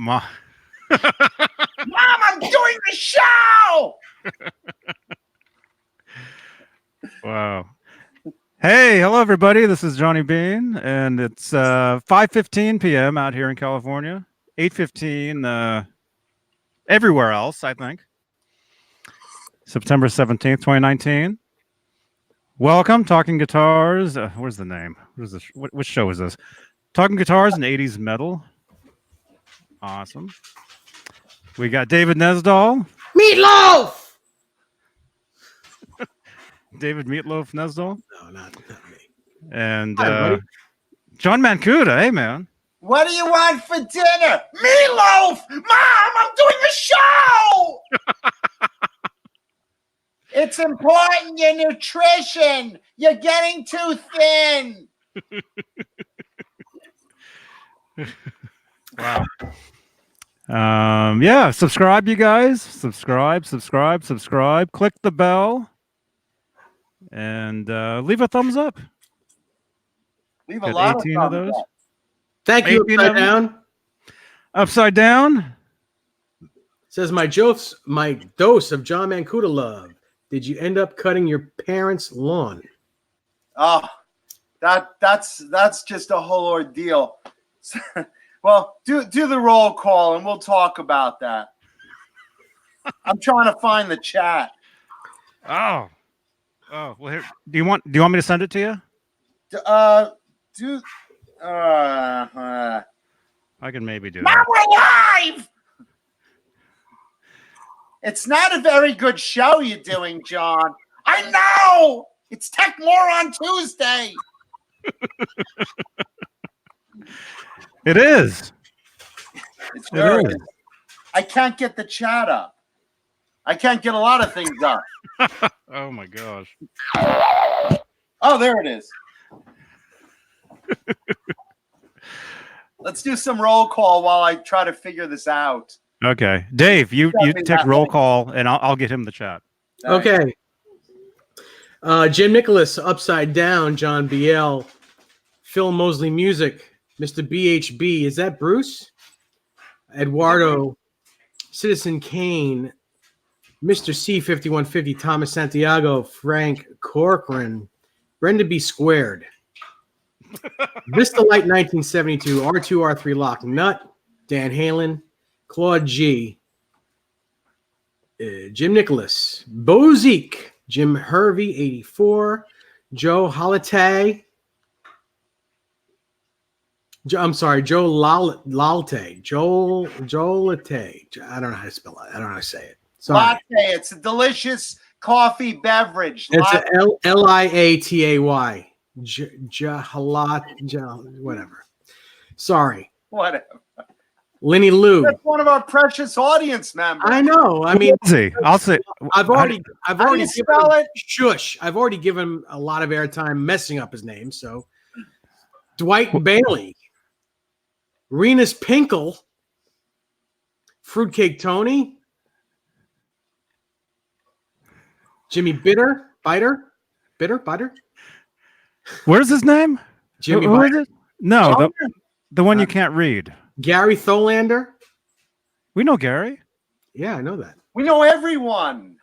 Mom, I'm doing the show. Wow. Hey, hello everybody. This is Johnny Beane, and it's 5:15 p.m. out here in California. 8:15 everywhere else, I think. September 17th, 2019. Welcome, Talking Guitars. Where's the name? What is this? Which show is this? Talking Guitars and 80's Metal. Awesome. We got David Nesdahl. Meatloaf! David Meatloaf Nesdahl. No, not me. And Hi, John Mancuda. Hey, man. What do you want for dinner? Meatloaf! Mom, I'm doing the show! It's important, your nutrition. You're getting too thin. Wow. Yeah, subscribe, you guys. Subscribe. Click the bell. And leave a thumbs up. Leave a Got lot 18 of of those. thumbs up. Thank you, 18 Upside of them? Down. Upside down. Says my dose of John Mancuda love. Did you end up cutting your parents' lawn? Oh, that's just a whole ordeal. Well, do the roll call and we'll talk about that. I'm trying to find the chat. Oh, well, here. Do you want me to send it to you? I I can maybe do Mom, it. we're live. It's not a very good show you're doing, John. I know. It's Tech More on Tuesday. It is. It sure It is. is. I can't get the chat up. I can't get a lot of things up. Oh my gosh. Oh, there it is. Let's do some roll call while I try to figure this out. Okay, Dave, you Send me take that roll link. call, and I'll get him the chat. Thanks. Okay. Jim Nicholas, Upside Down, John BL, Phil Mosley Music, Mr. BHB. Is that Bruce? Eduardo, Citizen Kane, Mr. C5150, Thomas Santiago, Frank Corcoran, Brenda B. Squared, Vista Light 1972, R2, R3 Lock, Nut, Dan Halen, Claude G, Jim Nicholas, Bozique, Jim Hervey 84, Joe Holiday. I'm sorry, Joe Lalte. Joel Latte. I don't know how to spell it. I don't know how to say it. Sorry. Latte. It's a delicious coffee beverage. It's Latte. a Liatay. Whatever. Sorry. Whatever. Lenny Lou. That's one of our precious audience members. I know. I mean, See, I'll say. I've already How do you given spell it? Shush. I've already given him a lot of airtime messing up his name. So Dwight Bailey, Renus Pinkle, Fruitcake Tony, Jimmy Biter. Where's his name? Jimmy Who is Biter. it? No, John? the one you can't read. Gary Tholander. We know Gary. Yeah, I know that. We know everyone.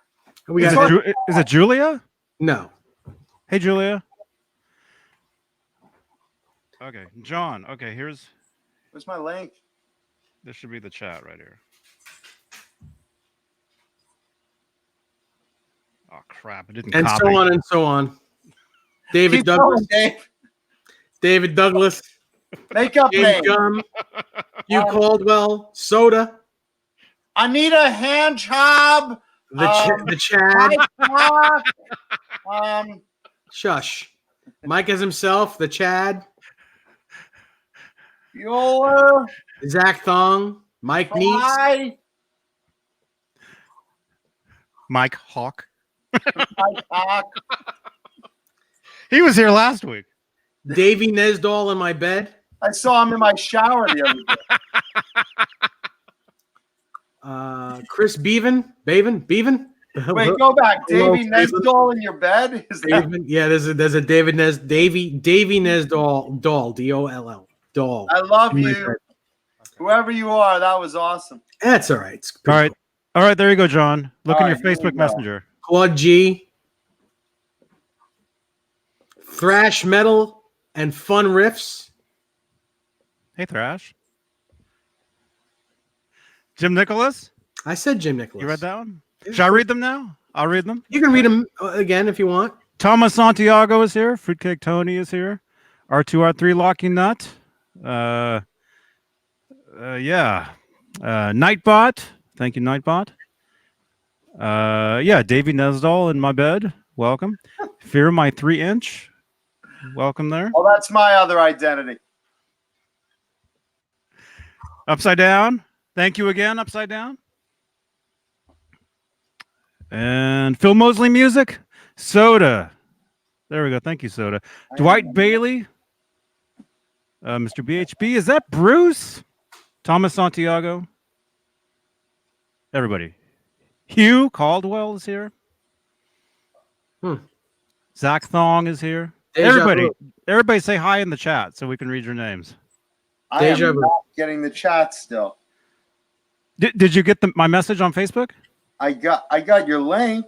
We Is got it Julia? no. Hey, Julia. Okay, John. Okay, Where's my link? this should be the chat right here. Oh crap! It didn't And copy. so on and so on. David Keep Douglas. going, Dave. David Douglas. Makeup James name. Gum. Hugh Caldwell. Soda. Anita Hand Job. The Chad. Mike Rock, Shush. Mike as himself. The Chad. Bueller. Zach Thong. Mike Neitz. Hawaii, Mike Hawk. Mike Hawk. He was here last week. Davey Nesdahl in my bed. I saw him in my shower the other day. Chris Bevan. Bevan. Wait, go back. Hello, Davey Stephen. Nesdahl in your bed? Is that Bevan. Yeah, there's a Davey Nesdahl. Doll. Doll. I love you. Whoever you are, that was awesome. That's all right. It's All right. All right, there you go, John. Look All in your right, here we Facebook go. Messenger. Claude G. Thrash metal and fun riffs. Hey, Thrash. Jim Nicholas. I said Jim Nicholas. You read that one? Yeah, Should I read them now? I'll read them. You can read them again if you want. Thomas Santiago is here. Fruitcake Tony is here. R2R3 Locky Nut. Yeah. Nightbot. Thank you, Nightbot. Yeah, Davey Nesdall in my bed. Welcome. Fear my 3-inch. Welcome there. Oh, that's my other identity. Upside Down. Thank you again, Upside Down. And Phil Mosley Music. Soda. There we go. Thank you, Soda. Dwight Bailey. Mr. BHB. Is that Bruce? Thomas Santiago. Everybody. Hugh Caldwell is here. Zach Thong is here. Everybody say hi in the chat so we can read your names. I am not getting the chat still. Did you get my message on Facebook? I got your link.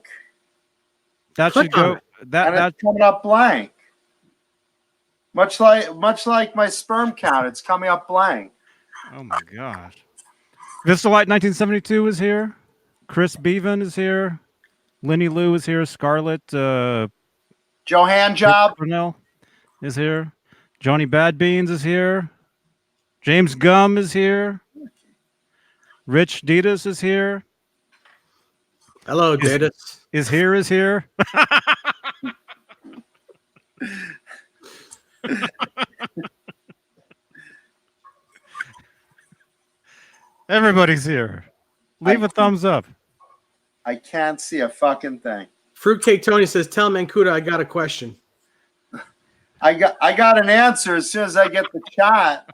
That Click should go. on it. It's coming up blank. Much like my sperm count, it's coming up blank. Oh my gosh. Vistalite 1972 is here. Chris Bevan is here. Lenny Lou is here. Scarlett Johan Job Brunel is here. Johnny Bad Beans is here. James Gum is here. Rich Ditas is here. Hello, Ditas. Is here. Everybody's here. Leave a thumbs up. I can't see a fucking thing. Fruitcake Tony says, "Tell Mancuda I got a question." I got an answer as soon as I get the chat.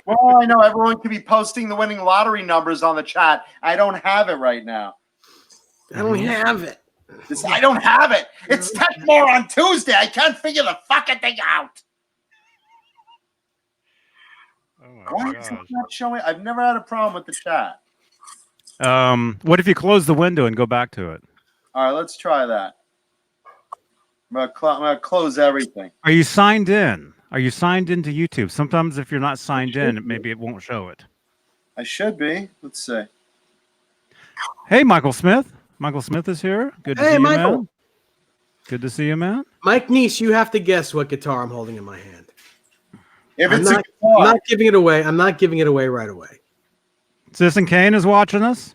Well, I know everyone could be posting the winning lottery numbers on the chat. I don't have it right now. I don't have it. I don't have it. It's Tech More on Tuesday. I can't figure the fucking thing out. Why is it not showing? I've never had a problem with the chat. What if you close the window and go back to it? All right, let's try that. I'm gonna close everything. Are you signed in? Are you signed into YouTube? Sometimes if you're not signed in, maybe it won't show it. I should be. Let's see. Hey, Michael Smith. Michael Smith is here. Good to see you, Michael. man. Good to see you, man. Mike Neese, you have to guess what guitar I'm holding in my hand. If I'm it's not, a guitar, I'm not giving it away. I'm not giving it away right away. Citizen Kane is watching us.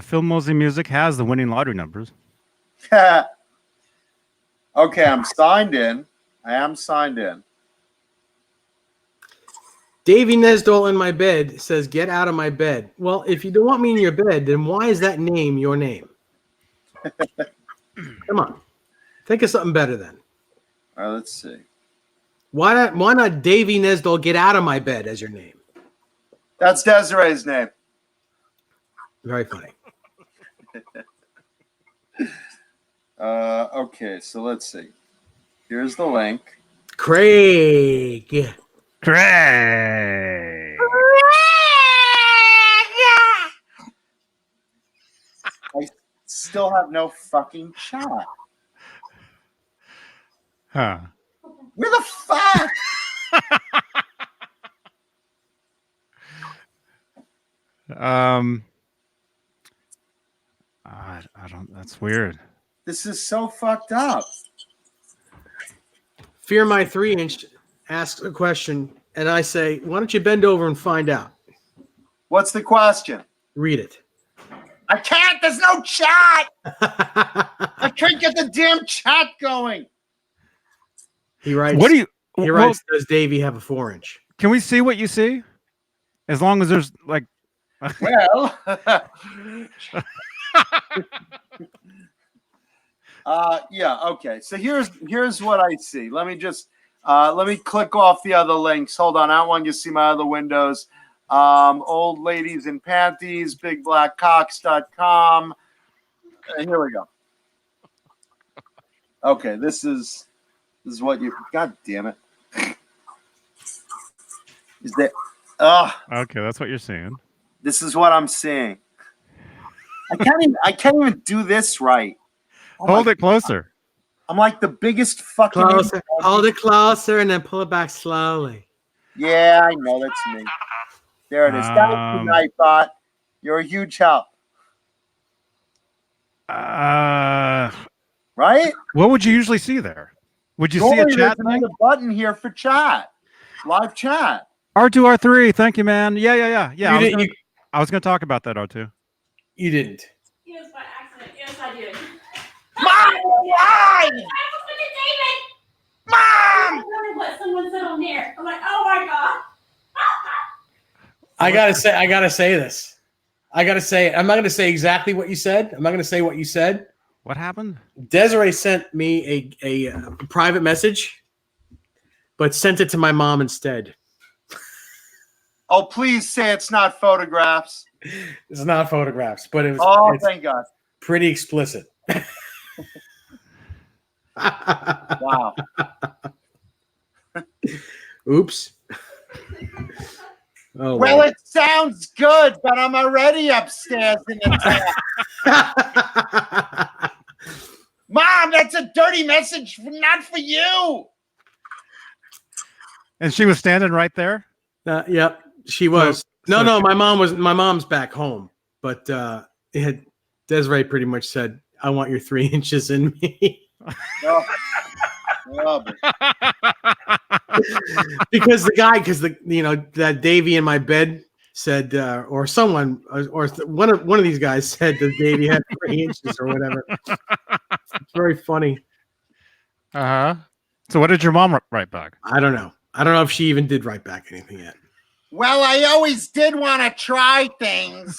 Phil Mosley Music has the winning lottery numbers. okay, I'm signed in. I am signed in. Davey Nesdall in my bed says, "Get out of my bed." Well, if you don't want me in your bed, then why is that name your name? Come on. Think of something better then. All right, let's see. Why not Davey Nesdall, get out of my bed as your name? That's Desiree's name. Very funny. Okay, so let's see. Here's the link. Craig. Craig. I still have no fucking chat. Huh. Where the fuck? I don't. That's weird. This is so fucked up. Fear My 3-inch asks a question, and I say, why don't you bend over and find out? What's the question? Read it. I can't. There's no chat. I can't get the damn chat going. He writes. What do you? He writes. Does Davey have a 4-inch? Can we see what you see? As long as there's like. Well. Yeah. Okay. So here's what I see. Let me click off the other links. Hold on. I don't want you to see my other windows. Old ladies in panties, bigblackcocks.com. Here we go. Okay. This is This is what you. God damn it. Is that? Okay, that's what you're seeing. This is what I'm seeing. I can't even do this right. Oh Hold my it closer. God. I'm like the biggest fucking. Closer. Hold it closer and then pull it back slowly. Yeah, I know that's me. There it is. Thank you, Nightbot. You're a huge help. Right? Right? What would you usually see there? Would you see a chat There's another button here for chat. Live chat. R2, R3. Thank you, man. Yeah. I was gonna talk about that, R2. You didn't. It was by accident. Yes, I did. Mom, why? I was looking at David. Mom! I wondered what someone said on there. I'm like, oh my god. I gotta say this. I gotta say it. I'm not gonna say exactly what you said. I'm not gonna say what you said. What happened? Desiree sent me a private message, but sent it to my mom instead. Oh, please say it's not photographs. It's not photographs, but it's Thank God. pretty explicit. Wow. Oops. Oh, Well, it sounds good, but I'm already upstairs in the town. Mom, that's a dirty message, not for you. And she was standing right there. Yep, she was. No, my mom's back home, but Desiree pretty much said, "I want your 3 inches in me." Because that Davey in my bed said, or someone, or one of these guys said that Davey had 3 inches or whatever. It's very funny. So what did your mom write back? I don't know. I don't know if she even did write back anything yet. Well, I always did want to try things.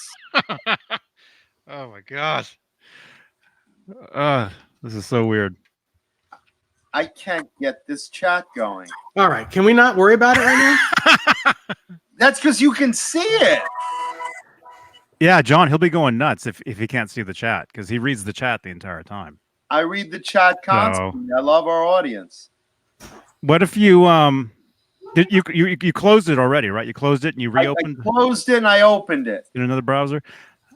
Oh my gosh. This is so weird. I can't get this chat going. All right, can we not worry about it right now? That's because you can see it. Yeah, John, he'll be going nuts if he can't see the chat because he reads the chat the entire time. I read the chat constantly. I love our audience. What if you you closed it already, right? You closed it and you reopened. I closed it and I opened it in another browser.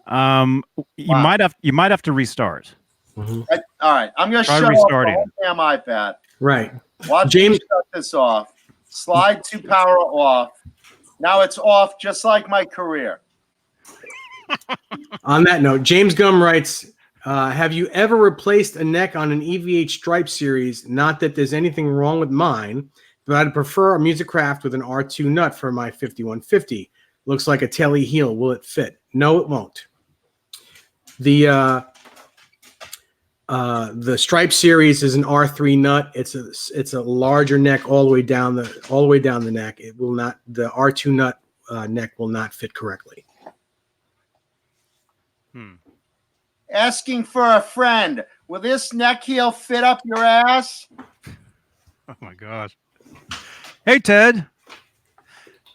You might have to restart. Mm-hmm. All right, I'm gonna shut off the whole damn iPad. Right. Watch James shut this off. Slide to power off. Now it's off, just like my career. On that note, James Gum writes, have you ever replaced a neck on an EVH stripe series? Not that there's anything wrong with mine, but I'd prefer a Musicraft with an R2 nut for my 5150. Looks like a telly heel. Will it fit? No, it won't. The stripe series is an R3 nut. It's a larger neck all the way down the neck. It will not. The R2 nut neck will not fit correctly. Asking for a friend. Will this neck heel fit up your ass? Oh my gosh. Hey Ted.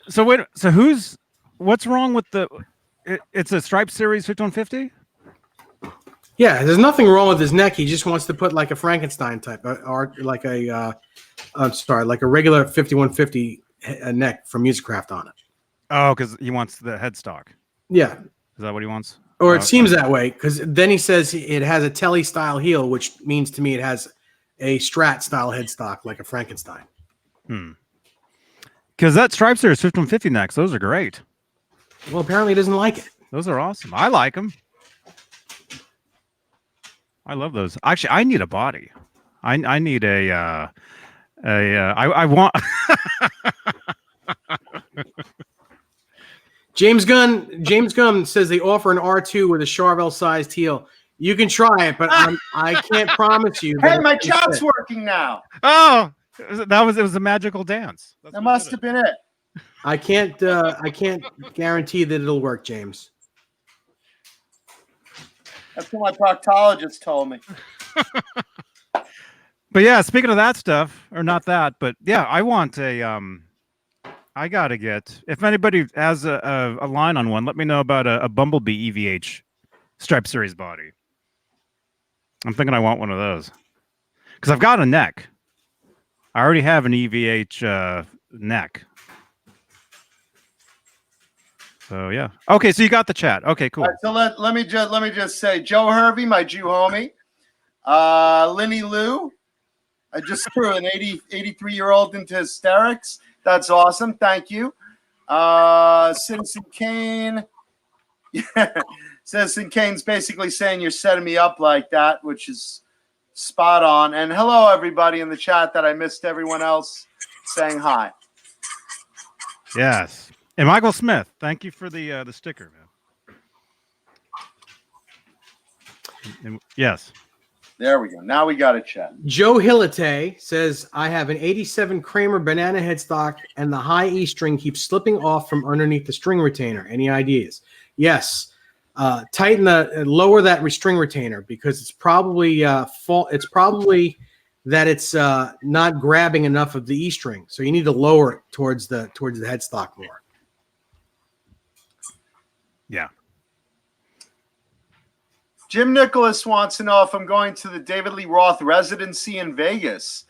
So what's wrong with it's a stripe series 5150? Yeah, there's nothing wrong with his neck. He just wants to put like a Frankenstein type, or like a regular 5150 neck from Musicraft on it. Oh, because he wants the headstock. Yeah. Is that what he wants? Or it seems that way, because then he says it has a telly style heel, which means to me it has a Strat style headstock like a Frankenstein. Because that stripe series 5150 necks, those are great. Well, apparently he doesn't like it. Those are awesome. I like them. I love those. Actually, I need a body. I need I want. James Gunn says they offer an R2 with a Charvel sized heel. You can try it, but I can't promise you. Hey, my chat's working now. Oh, it was a magical dance. That must have been it. I can't guarantee that it'll work, James. That's what my proctologist told me. But yeah, speaking of that stuff, or not that, but yeah, I want I gotta get. If anybody has a line on one, let me know about a Bumblebee EVH stripe series body. I'm thinking I want one of those because I've got a neck. I already have an EVH neck. So yeah. Okay, so you got the chat. Okay, cool. All right, so let me just say, Joe Hervey, my Jew homie, Linny Lou. I just threw an 83-year-old into hysterics. That's awesome. Thank you. Citizen Kane. Citizen Kane's basically saying you're setting me up like that, which is spot on. And hello, everybody in the chat that I missed everyone else saying hi. Yes. And Michael Smith, thank you for the sticker, man. And yes. There we go. Now we got a chat. Joe Hillate says, I have an 87 Kramer banana headstock and the high E string keeps slipping off from underneath the string retainer. Any ideas? Yes. Tighten lower that string retainer because it's probably it's probably that it's not grabbing enough of the E string. So you need to lower it towards the headstock more. Yeah. Jim Nicholas wants to know if I'm going to the David Lee Roth residency in Vegas.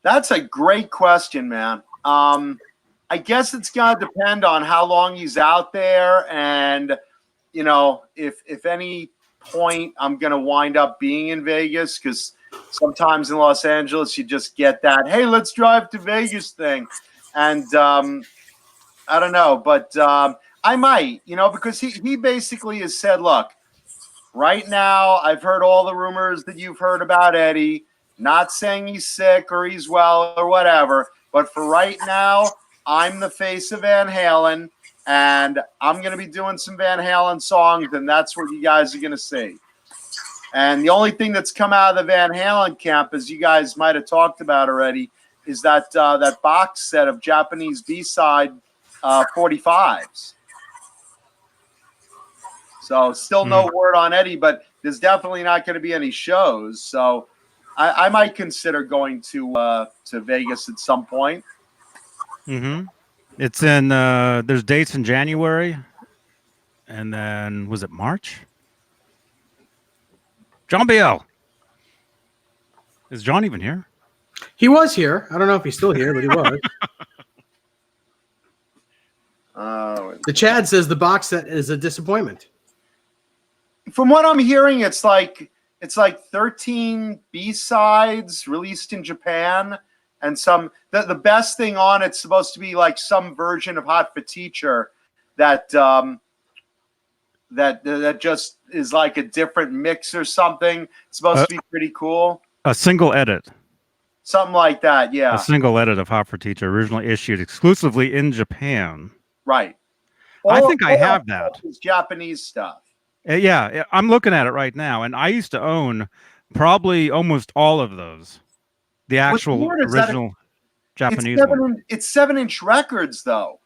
That's a great question, man. I guess it's going to depend on how long he's out there and, you know, if any point I'm going to wind up being in Vegas, because sometimes in Los Angeles you just get that, hey, let's drive to Vegas thing. And I don't know, but I might, you know, because he basically has said, look, right now, I've heard all the rumors that you've heard about Eddie. Not saying he's sick or he's well or whatever, but for right now, I'm the face of Van Halen, and I'm going to be doing some Van Halen songs, and that's what you guys are going to see. And the only thing that's come out of the Van Halen camp, as you guys might have talked about already, is that that box set of Japanese B-side 45s. So still no word on Eddie, but there's definitely not going to be any shows. So I might consider going to Vegas at some point. Mm-hmm. It's in there's dates in January, and then was it March? John Biel. Is John even here? He was here. I don't know if he's still here, but he was. The Chad says the box set is a disappointment. From what I'm hearing, it's like 13 B-sides released in Japan, and some the best thing on it's supposed to be like some version of Hot for Teacher that that just is like a different mix or something. It's supposed to be pretty cool. A single edit. Something like that, yeah. A single edit of Hot for Teacher, originally issued exclusively in Japan. Right. I think I have that. It's Japanese stuff. Yeah, I'm looking at it right now, and I used to own probably almost all of those. The actual original Japanese one. It's 7-inch records, though.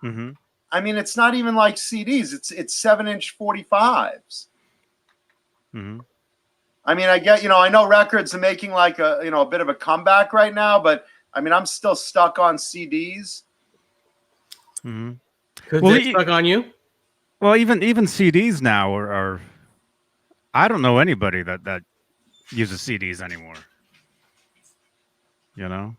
Mm-hmm. I mean, it's not even like CDs. It's 7-inch 45s. Mm-hmm. I mean, I know records are making like a bit of a comeback right now, but I mean, I'm still stuck on CDs. Mm-hmm. Well, they stuck on you? Well, even CDs now are I don't know anybody that uses CDs anymore. You know,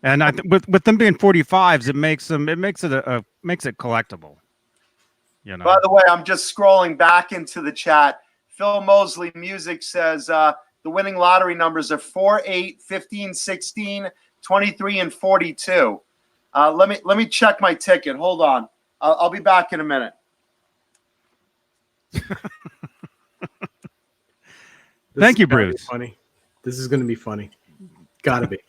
and with them being 45s, it makes it collectible. You know. By the way, I'm just scrolling back into the chat. Phil Mosley Music says the winning lottery numbers are 4, 8, 15, 16, 23, and 42. Let me check my ticket. Hold on. I'll be back in a minute. Thank you, Bruce. Funny. This is going to be funny. Gotta be.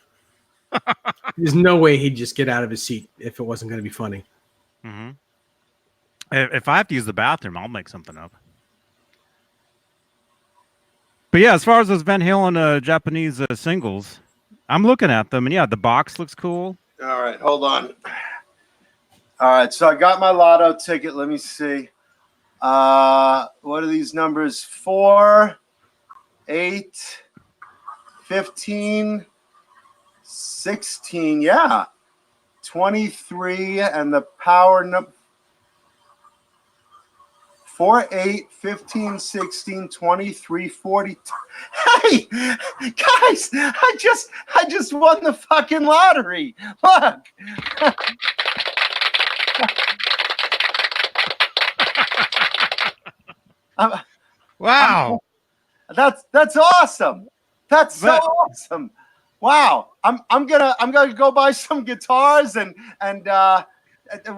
There's no way he'd just get out of his seat if it wasn't going to be funny. Mm-hmm. If I have to use the bathroom, I'll make something up. But yeah, as far as those Van Halen Japanese singles, I'm looking at them, and yeah, the box looks cool. All right, hold on. All right, so I got my lotto ticket. Let me see. What are these numbers? 4, 8, 15, 16. Yeah, 23, and the power number 4, 8, 15, 16, 23, 40. Hey, guys, I just won the fucking lottery. Look. Wow. That's awesome. That's so awesome. Wow. I'm gonna go buy some guitars and well,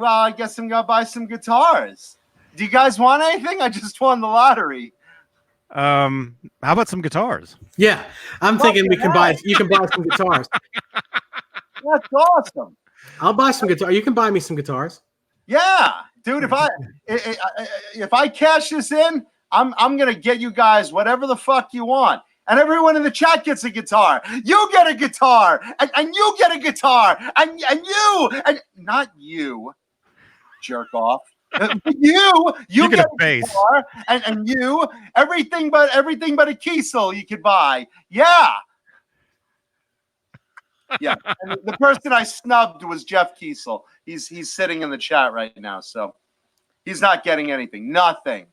I guess I'm gonna buy some guitars. Do you guys want anything? I just won the lottery. How about some guitars? Yeah, I'm thinking we can buy. You can buy some guitars. That's awesome. I'll buy some guitar. You can buy me some guitars. Yeah, dude. If I cash this in, I'm gonna get you guys whatever the fuck you want. And everyone in the chat gets a guitar. You get a guitar, and you get a guitar, and you, and not you, jerk off. You get a bass, guitar, and you everything but a Kiesel you could buy. Yeah. Yeah. And the person I snubbed was Jeff Kiesel. He's sitting in the chat right now, so he's not getting anything. Nothing.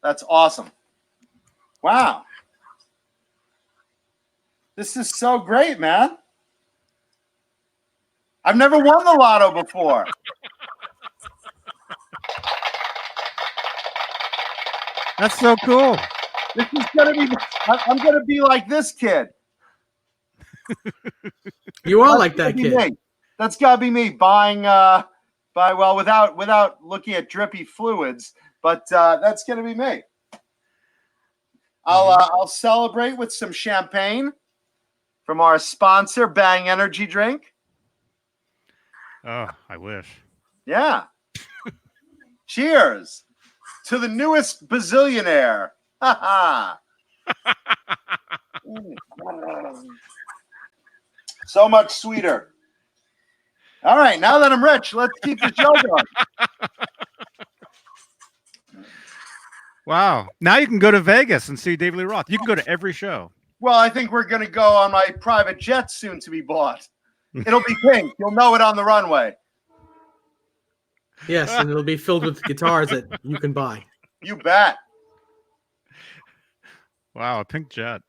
That's awesome. Wow. This is so great, man. I've never won the lotto before. That's so cool. This is I'm gonna be like this kid. You are like that kid. Me. That's gotta be me buying without looking at drippy fluids. But that's gonna be me. I'll celebrate with some champagne from our sponsor, Bang Energy Drink. Oh, I wish. Yeah. Cheers to the newest bazillionaire. Ha ha. So much sweeter. All right, now that I'm rich, let's keep the show going. Wow. Now you can go to Vegas and see David Lee Roth. You can go to every show. Well, I think we're going to go on my private jet soon to be bought. It'll be pink. You'll know it on the runway. Yes, and it'll be filled with guitars that you can buy. You bet. Wow, a pink jet.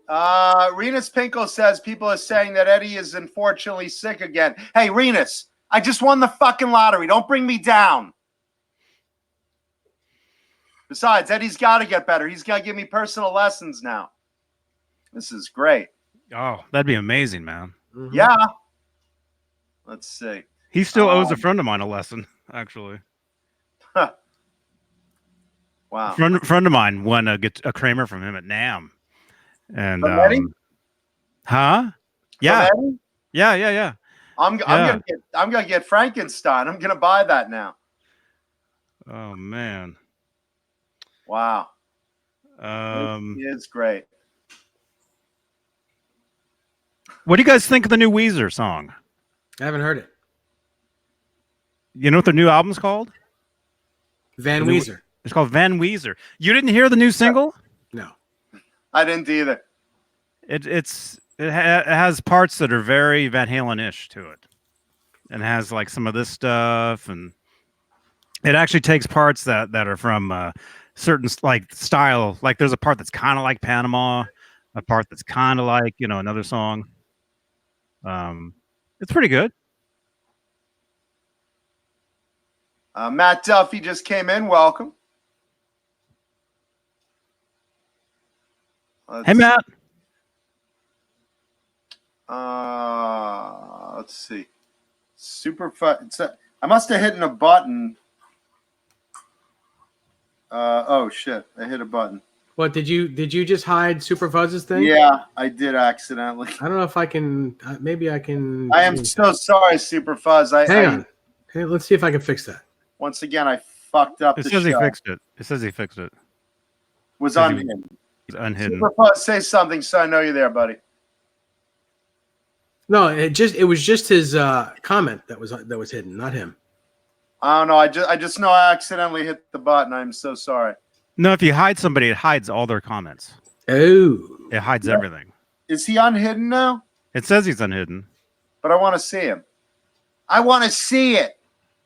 Renus Pinko says people are saying that Eddie is unfortunately sick again. Hey, Renus, I just won the fucking lottery. Don't bring me down. Besides, Eddie's got to get better. He's got to give me personal lessons now. This is great. Oh, that'd be amazing, man. Mm-hmm. Yeah. Let's see. He still owes a friend of mine a lesson, actually. Huh. Wow. Friend of mine won a Kramer from him at NAMM. And huh? Yeah. Yeah. I'm gonna get Frankenstein. I'm gonna buy that now. Oh man. Wow. It's great. What do you guys think of the new Weezer song? I haven't heard it. You know what their new album's called? Van Weezer. It's called Van Weezer. You didn't hear the new single? No. I didn't either. It has parts that are very Van Halen-ish to it. And has like some of this stuff, and it actually takes parts that are from certain like style. Like there's a part that's kind of like Panama, a part that's kind of like, you know, another song. It's pretty good. Matt Duffy just came in. Welcome. Hey, Matt. Let's see. Super fun. I must have hit a button. Oh shit! I hit a button. What did you just hide Super Fuzz's thing? Yeah, I did accidentally. I don't know if I can. Maybe I can. I am so sorry, Super Fuzz. Hang on. Hey, let's see if I can fix that. Once again, I fucked up. It says he fixed it. It says he fixed it. Was unhidden. He's unhidden. Super Fuzz, say something so I know you're there, buddy. No, it was just his comment that was hidden, not him. I don't know. I just know I accidentally hit the button. I'm so sorry. No, if you hide somebody, it hides all their comments. Oh. It hides everything. Is he unhidden now? It says he's unhidden. But I want to see him. I want to see it.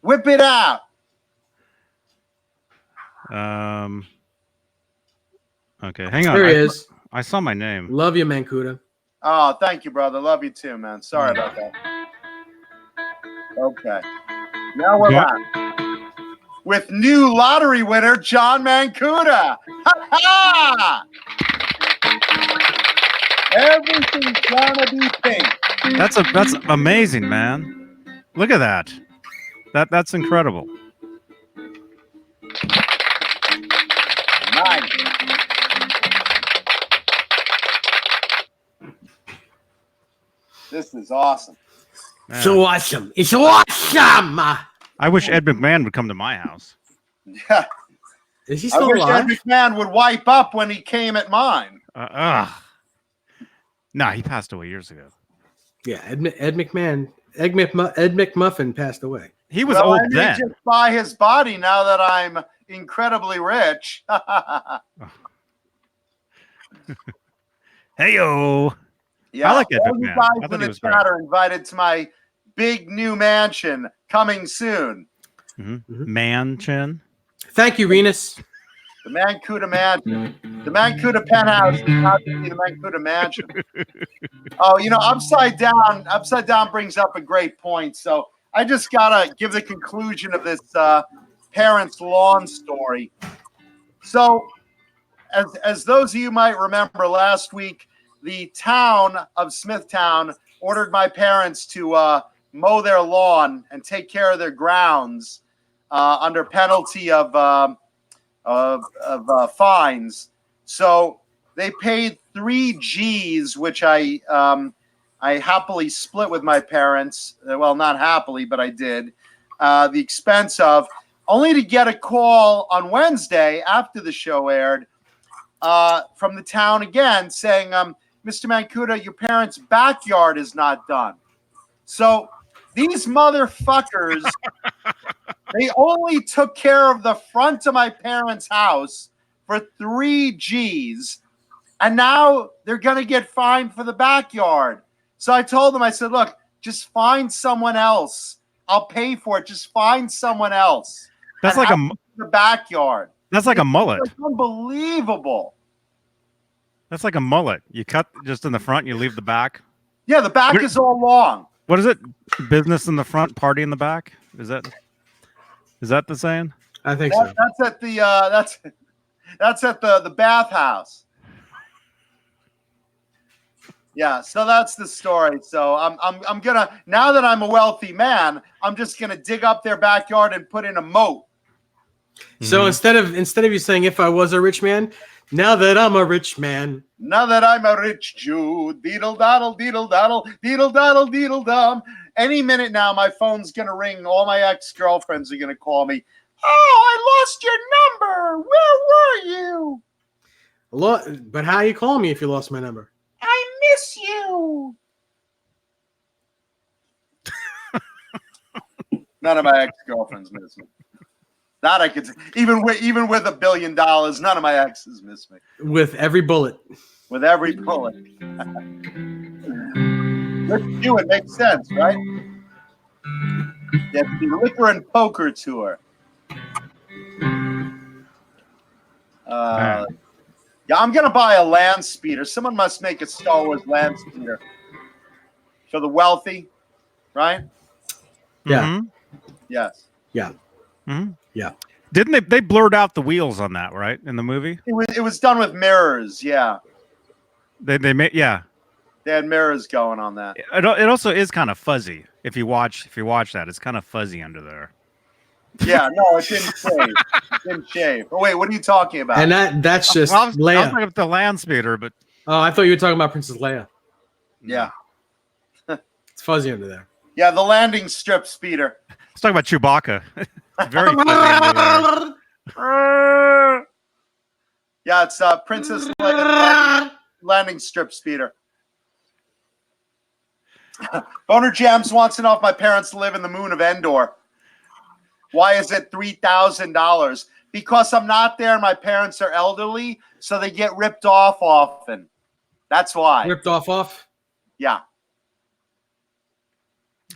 Whip it out. Okay, hang on. There he is. I saw my name. Love you, Mancuda. Oh, thank you, brother. Love you too, man. Sorry about that. Okay. Now we're What? back with new lottery winner John Mancuda. Ha ha! Everything's gonna be pink. That's amazing, man. Look at that. That's incredible. Nice. This is awesome. Man, So awesome. It's awesome. I wish Ed McMahon would come to my house. Yeah. Is he I still wish alive? Ed McMahon would wipe up when he came at mine. Nah, he passed away years ago. Yeah, Ed McMahon. Ed McMuffin passed away. He was Well, I old may then. just buy his body now that I'm incredibly rich. Hey-o. Yeah, I like Ed all you McMahon. guys I thought in he the was great. chat are invited to my big new mansion coming soon. Man-chin. Thank you, Renus. The Mancuda Mansion. The Mancuda Penthouse is not to be the Mancuda Mansion. Oh, you know, Upside Down. Upside Down brings up a great point. So I just gotta give the conclusion of this parents' lawn story. So, as those of you might remember, last week the town of Smithtown ordered my parents to mow their lawn and take care of their grounds under penalty of fines. So they paid 3 G's, which I happily split with my parents. Well, not happily, but I did. The expense of, only to get a call on Wednesday after the show aired from the town again saying, Mr. Mancuda, your parents' backyard is not done. So these motherfuckers, they only took care of the front of my parents' house for 3 G's, and now they're going to get fined for the backyard. So I told them, I said, look, just find someone else. I'll pay for it. Just find someone else. That's and like have the backyard. that's like a mullet. It's unbelievable. That's like a mullet. You cut just in the front, you leave the back. Yeah, the back You're- is all long. What is it? Business in the front, party in the back? Is that the saying? I think so. That's at the that's at the bathhouse. Yeah, so that's the story. So I'm gonna, now that I'm a wealthy man, I'm just gonna dig up their backyard and put in a moat. So instead of you saying if I was a rich man, now that I'm a rich man. Now that I'm a rich Jew, deedle daddle, deedle daddle, deedle daddle, deedle dum. Any minute now, my phone's gonna ring. All my ex-girlfriends are gonna call me. Oh, I lost your number. Where were you? But how you call me if you lost my number? I miss you. None of my ex-girlfriends miss me. That I could, even with $1 billion, none of my exes miss me. With every bullet. With every bullet. With you, it makes sense, right? Yeah, the liquor and poker tour. Yeah, I'm gonna buy a land speeder. Someone must make a Star Wars land speeder for the wealthy, right? Yeah. Mhm. Yes. Yeah. Mhm. Yeah. Didn't they blurred out the wheels on that, right? In the movie? It was done with mirrors. Yeah, They made they had mirrors going on that. It also is kind of fuzzy. If you watch that, it's kind of fuzzy under there. Yeah, no, it didn't shave. It didn't shave. Oh wait, what are you talking about? And that's just Well, I was Leia. talking about the land speeder, but Oh, I thought you were talking about Princess Leia. Yeah, It's fuzzy under there. yeah, the landing strip speeder. let's talk about Chewbacca. It's very fuzzy under there. Yeah, it's Princess Leia landing strip speeder. Boner Jams wants to know if my parents live in the moon of Endor. Why is it $3,000? Because I'm not there and my parents are elderly, so they get ripped off often. That's why. Ripped off? Yeah.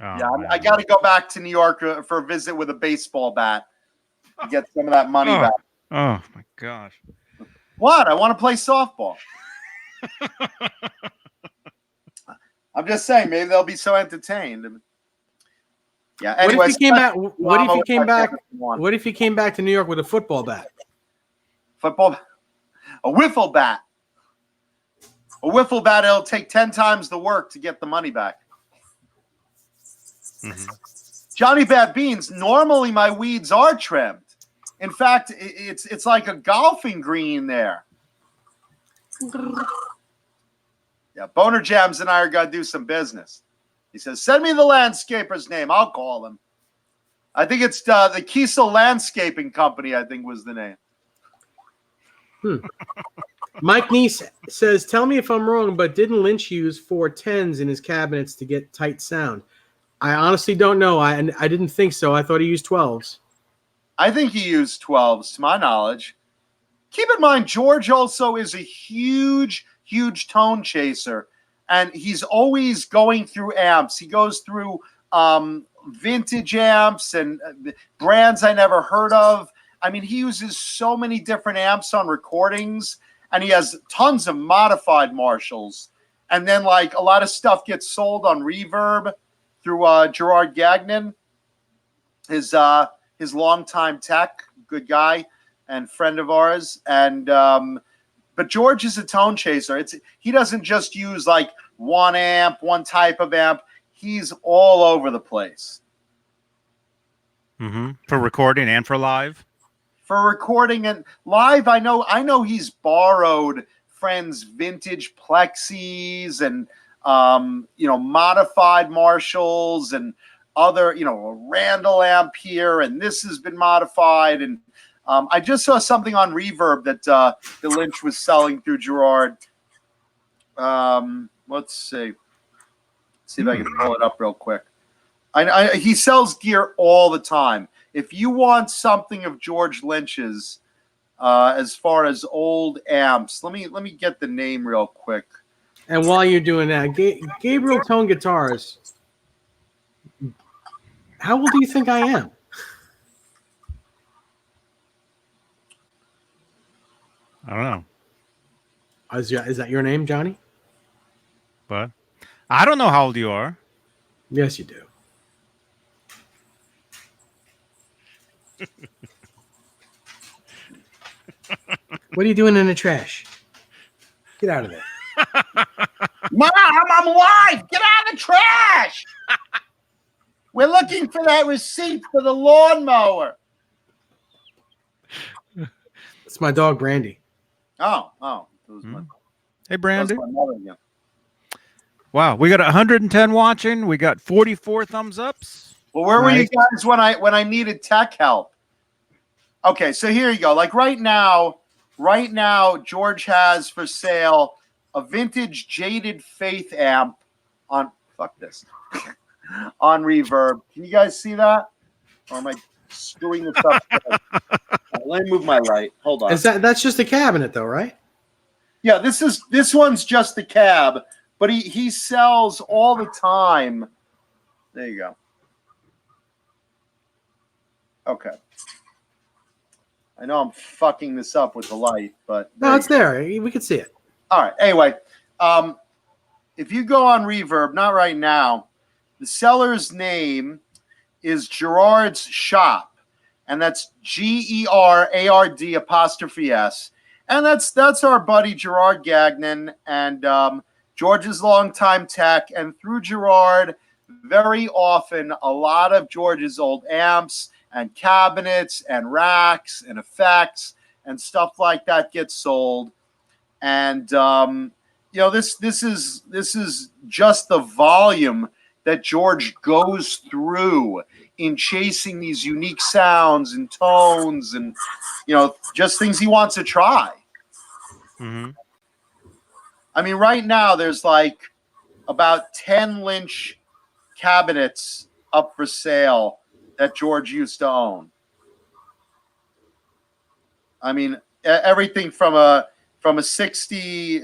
Oh, Yeah, man. I got to go back to New York for a visit with a baseball bat to get some of that money back. Oh my gosh. What? I want to play softball. I'm just saying, maybe they'll be so entertained. Yeah. What Anyways, if he came back? What if he came back? What? What if he came back to New York with a football bat? Football, a wiffle bat. A wiffle bat. It'll take 10 times the work to get the money back. Mhm. Johnny Bad Beans. Normally, my weeds are trimmed. In fact, it's like a golfing green there. Yeah, Boner Jams and I are going to do some business. He says, send me the landscaper's name. I'll call him. I think it's the Kiesel Landscaping Company, I think was the name. Mike Neese says, tell me if I'm wrong, but didn't Lynch use 410s in his cabinets to get tight sound? I honestly don't know. I didn't think so. I thought he used 12s. I think he used 12s, to my knowledge. Keep in mind, George also is a huge, huge tone chaser, and he's always going through amps. He goes through vintage amps and brands I never heard of. I mean, he uses so many different amps on recordings, and he has tons of modified Marshalls. And then, like, a lot of stuff gets sold on Reverb through Gerard Gagnon, his longtime tech, good guy and friend of ours. And but George is a tone chaser. He doesn't just use like one amp, one type of amp. He's all over the place. Mm-hmm. For recording and for live. For recording and live, I know he's borrowed friends' vintage plexis and modified Marshalls and other, a Randall amp here, and this has been modified. And I just saw something on Reverb that the Lynch was selling through Gerard. Let's see if I can pull it up real quick. He sells gear all the time. If you want something of George Lynch's, as far as old amps, let me get the name real quick. And while you're doing that, Gabriel Tone Guitars. How old do you think I am? I don't know. Is that your name, Johnny? But I don't know how old you are. Yes, you do. What are you doing in the trash? Get out of there. Mom, I'm live. Get out of the trash. We're looking for that receipt for the lawnmower. It's my dog, Brandy. Oh. Hey, Brandy. my mother again. Wow, we got 110 watching. We got 44 thumbs ups. Well, where were you Nice. guys when I needed tech help? Okay, so here you go. Like right now, George has for sale a vintage Jaded Faith amp on on Reverb. Can you guys see that? Or am I screwing this up? Let me move my light. Hold on. That's just a cabinet, though, right? Yeah, this one's just the cab, but he sells all the time. There you go. Okay. I know I'm fucking this up with the light, but No, it's there. We can see it. all right. Anyway, if you go on Reverb, not right now, the seller's name is Gerard's Shop, and that's GERARD''S, and that's our buddy Gerard Gagnon and George's longtime tech, and through Gerard, very often a lot of George's old amps and cabinets and racks and effects and stuff like that gets sold. And this is just the volume that George goes through in chasing these unique sounds and tones and just things he wants to try. Mm-hmm. I mean, right now there's like about 10 Lynch cabinets up for sale that George used to own. I mean, everything from a 1960B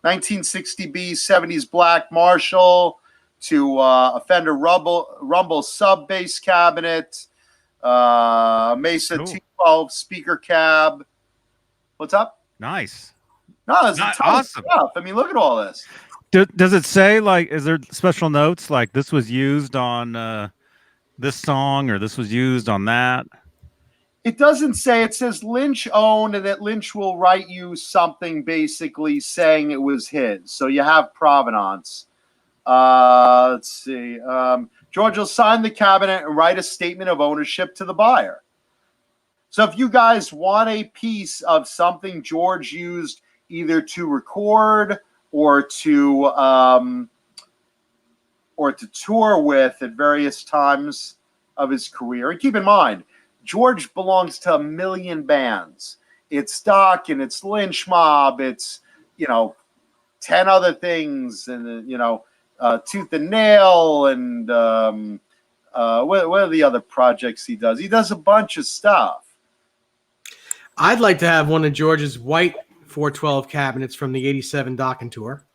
70s black Marshall to a Fender Rumble sub bass cabinet, Mesa Cool. T12 speaker cab. What's up? Nice. No, there's a ton Awesome. of stuff. I mean, look at all this. Does it say, like, is there special notes like this was used on this song or this was used on that? It doesn't say. It says Lynch owned, and that Lynch will write you something basically saying it was his. So you have provenance. Let's see. George will sign the cabinet and write a statement of ownership to the buyer. So if you guys want a piece of something George used either to record or to tour with at various times of his career, and keep in mind, George belongs to a million bands. It's Doc and it's Lynch Mob. It's, 10 other things, and Tooth and Nail, and what are the other projects he does? He does a bunch of stuff. I'd like to have one of George's white 412 cabinets from the 87 Docking Tour.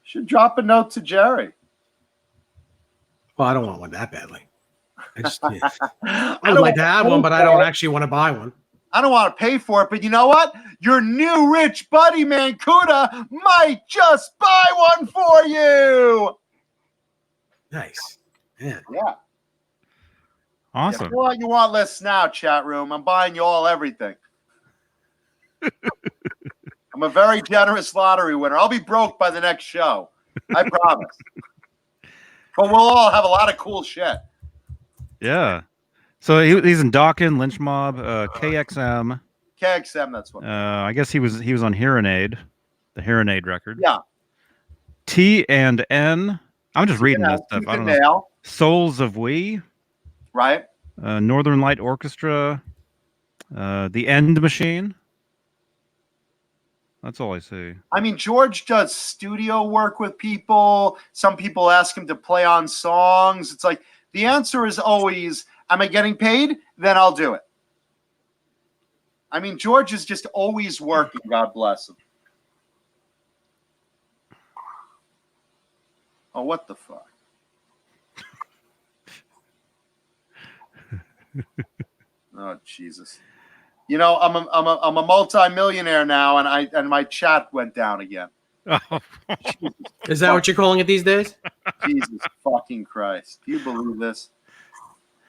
Should drop a note to Jerry. Well, I don't want one that badly. I would like to have one, but I don't actually want to buy one. I don't want to pay for it, but you know what? Your new rich buddy Mancuda might just buy one for you. Nice. Man. Yeah. Awesome. If you want, you want less now, chat room. I'm buying you all everything. I'm a very generous lottery winner. I'll be broke by the next show. I promise. But we'll all have a lot of cool shit. Yeah. So he's in Dawkins, Lynch Mob, KXM. KXM, that's what. I guess he was on Hearing Aid, the Hearing Aid record. Yeah. T&N. I'm just reading this stuff. I don't know. Nail, Souls of We. right? Northern Light Orchestra. The End Machine. That's all I see. I mean, George does studio work with people. Some people ask him to play on songs. It's like, the answer is always, am I getting paid? Then I'll do it. I mean, George is just always working. God bless him. Oh, what the fuck? Oh, Jesus. I'm a multi-millionaire now, and my chat went down again. Oh. Is that what you're calling it these days? Jesus fucking Christ. Do you believe this?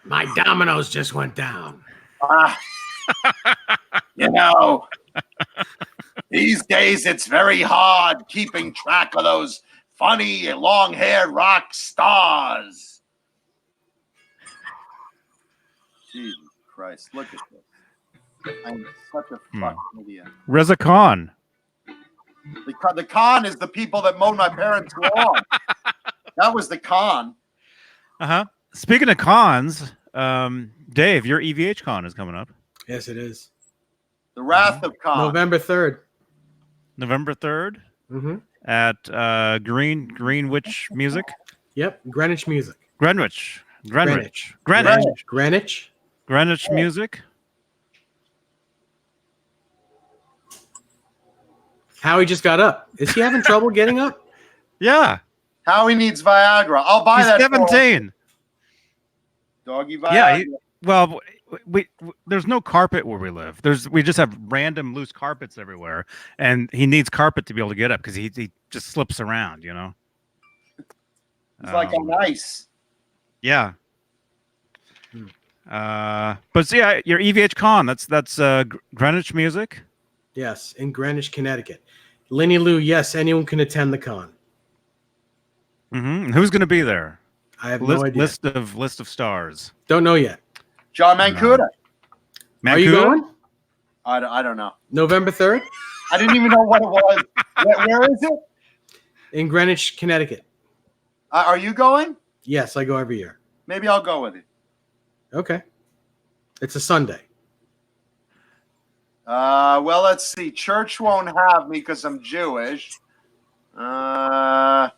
My dominoes just went down. These days it's very hard keeping track of those funny long-haired rock stars. Jesus Christ, look at this. I'm such a fucking idiot. Reza Khan. The con is the people that mowed my parents' lawn. That was the con. Uh-huh. Speaking of cons, Dave, your EVH con is coming up. Yes, it is. The Wrath of Con. November 3rd. November 3rd Mm-hmm. at Greenwich Music. Yep, Greenwich Music. Greenwich Music. Howie just got up. Is he having trouble getting up? Yeah. Howie needs Viagra. I'll buy He's that. 17. Doggy Viagra. Yeah. Well, we there's no carpet where we live. We just have random loose carpets everywhere, and he needs carpet to be able to get up because he just slips around, He's like on ice. Yeah. But yeah, your EVH con. That's Greenwich Music. Yes, in Greenwich, Connecticut. Lenny Lou, yes, anyone can attend the con. Mm-hmm. Who's going to be there? I have no idea. List of stars. Don't know yet. John Mancuda. Are you going? I don't know. November 3rd? I didn't even know what it was. Where is it? In Greenwich, Connecticut. Are you going? Yes, I go every year. Maybe I'll go with you. Okay. It's a Sunday. Well, let's see. Church won't have me because I'm Jewish. Dim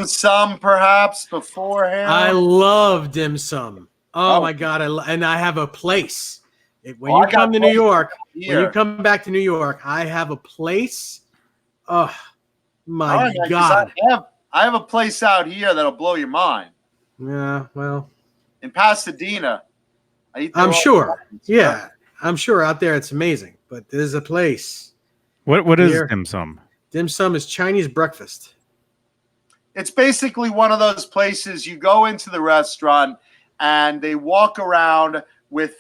sum, perhaps, beforehand. I love dim sum. Oh my God. And I have a place. When you come to New York, when you come back to New York, I have a place. Oh, My All right, man, 'cause God. I have a place out here that'll blow your mind. Yeah, well, In Pasadena. I eat there I'm all sure. the time. Yeah, I'm sure out there it's amazing. But there's a place. What is Here. dim sum? Dim sum is Chinese breakfast. It's basically one of those places you go into the restaurant and they walk around with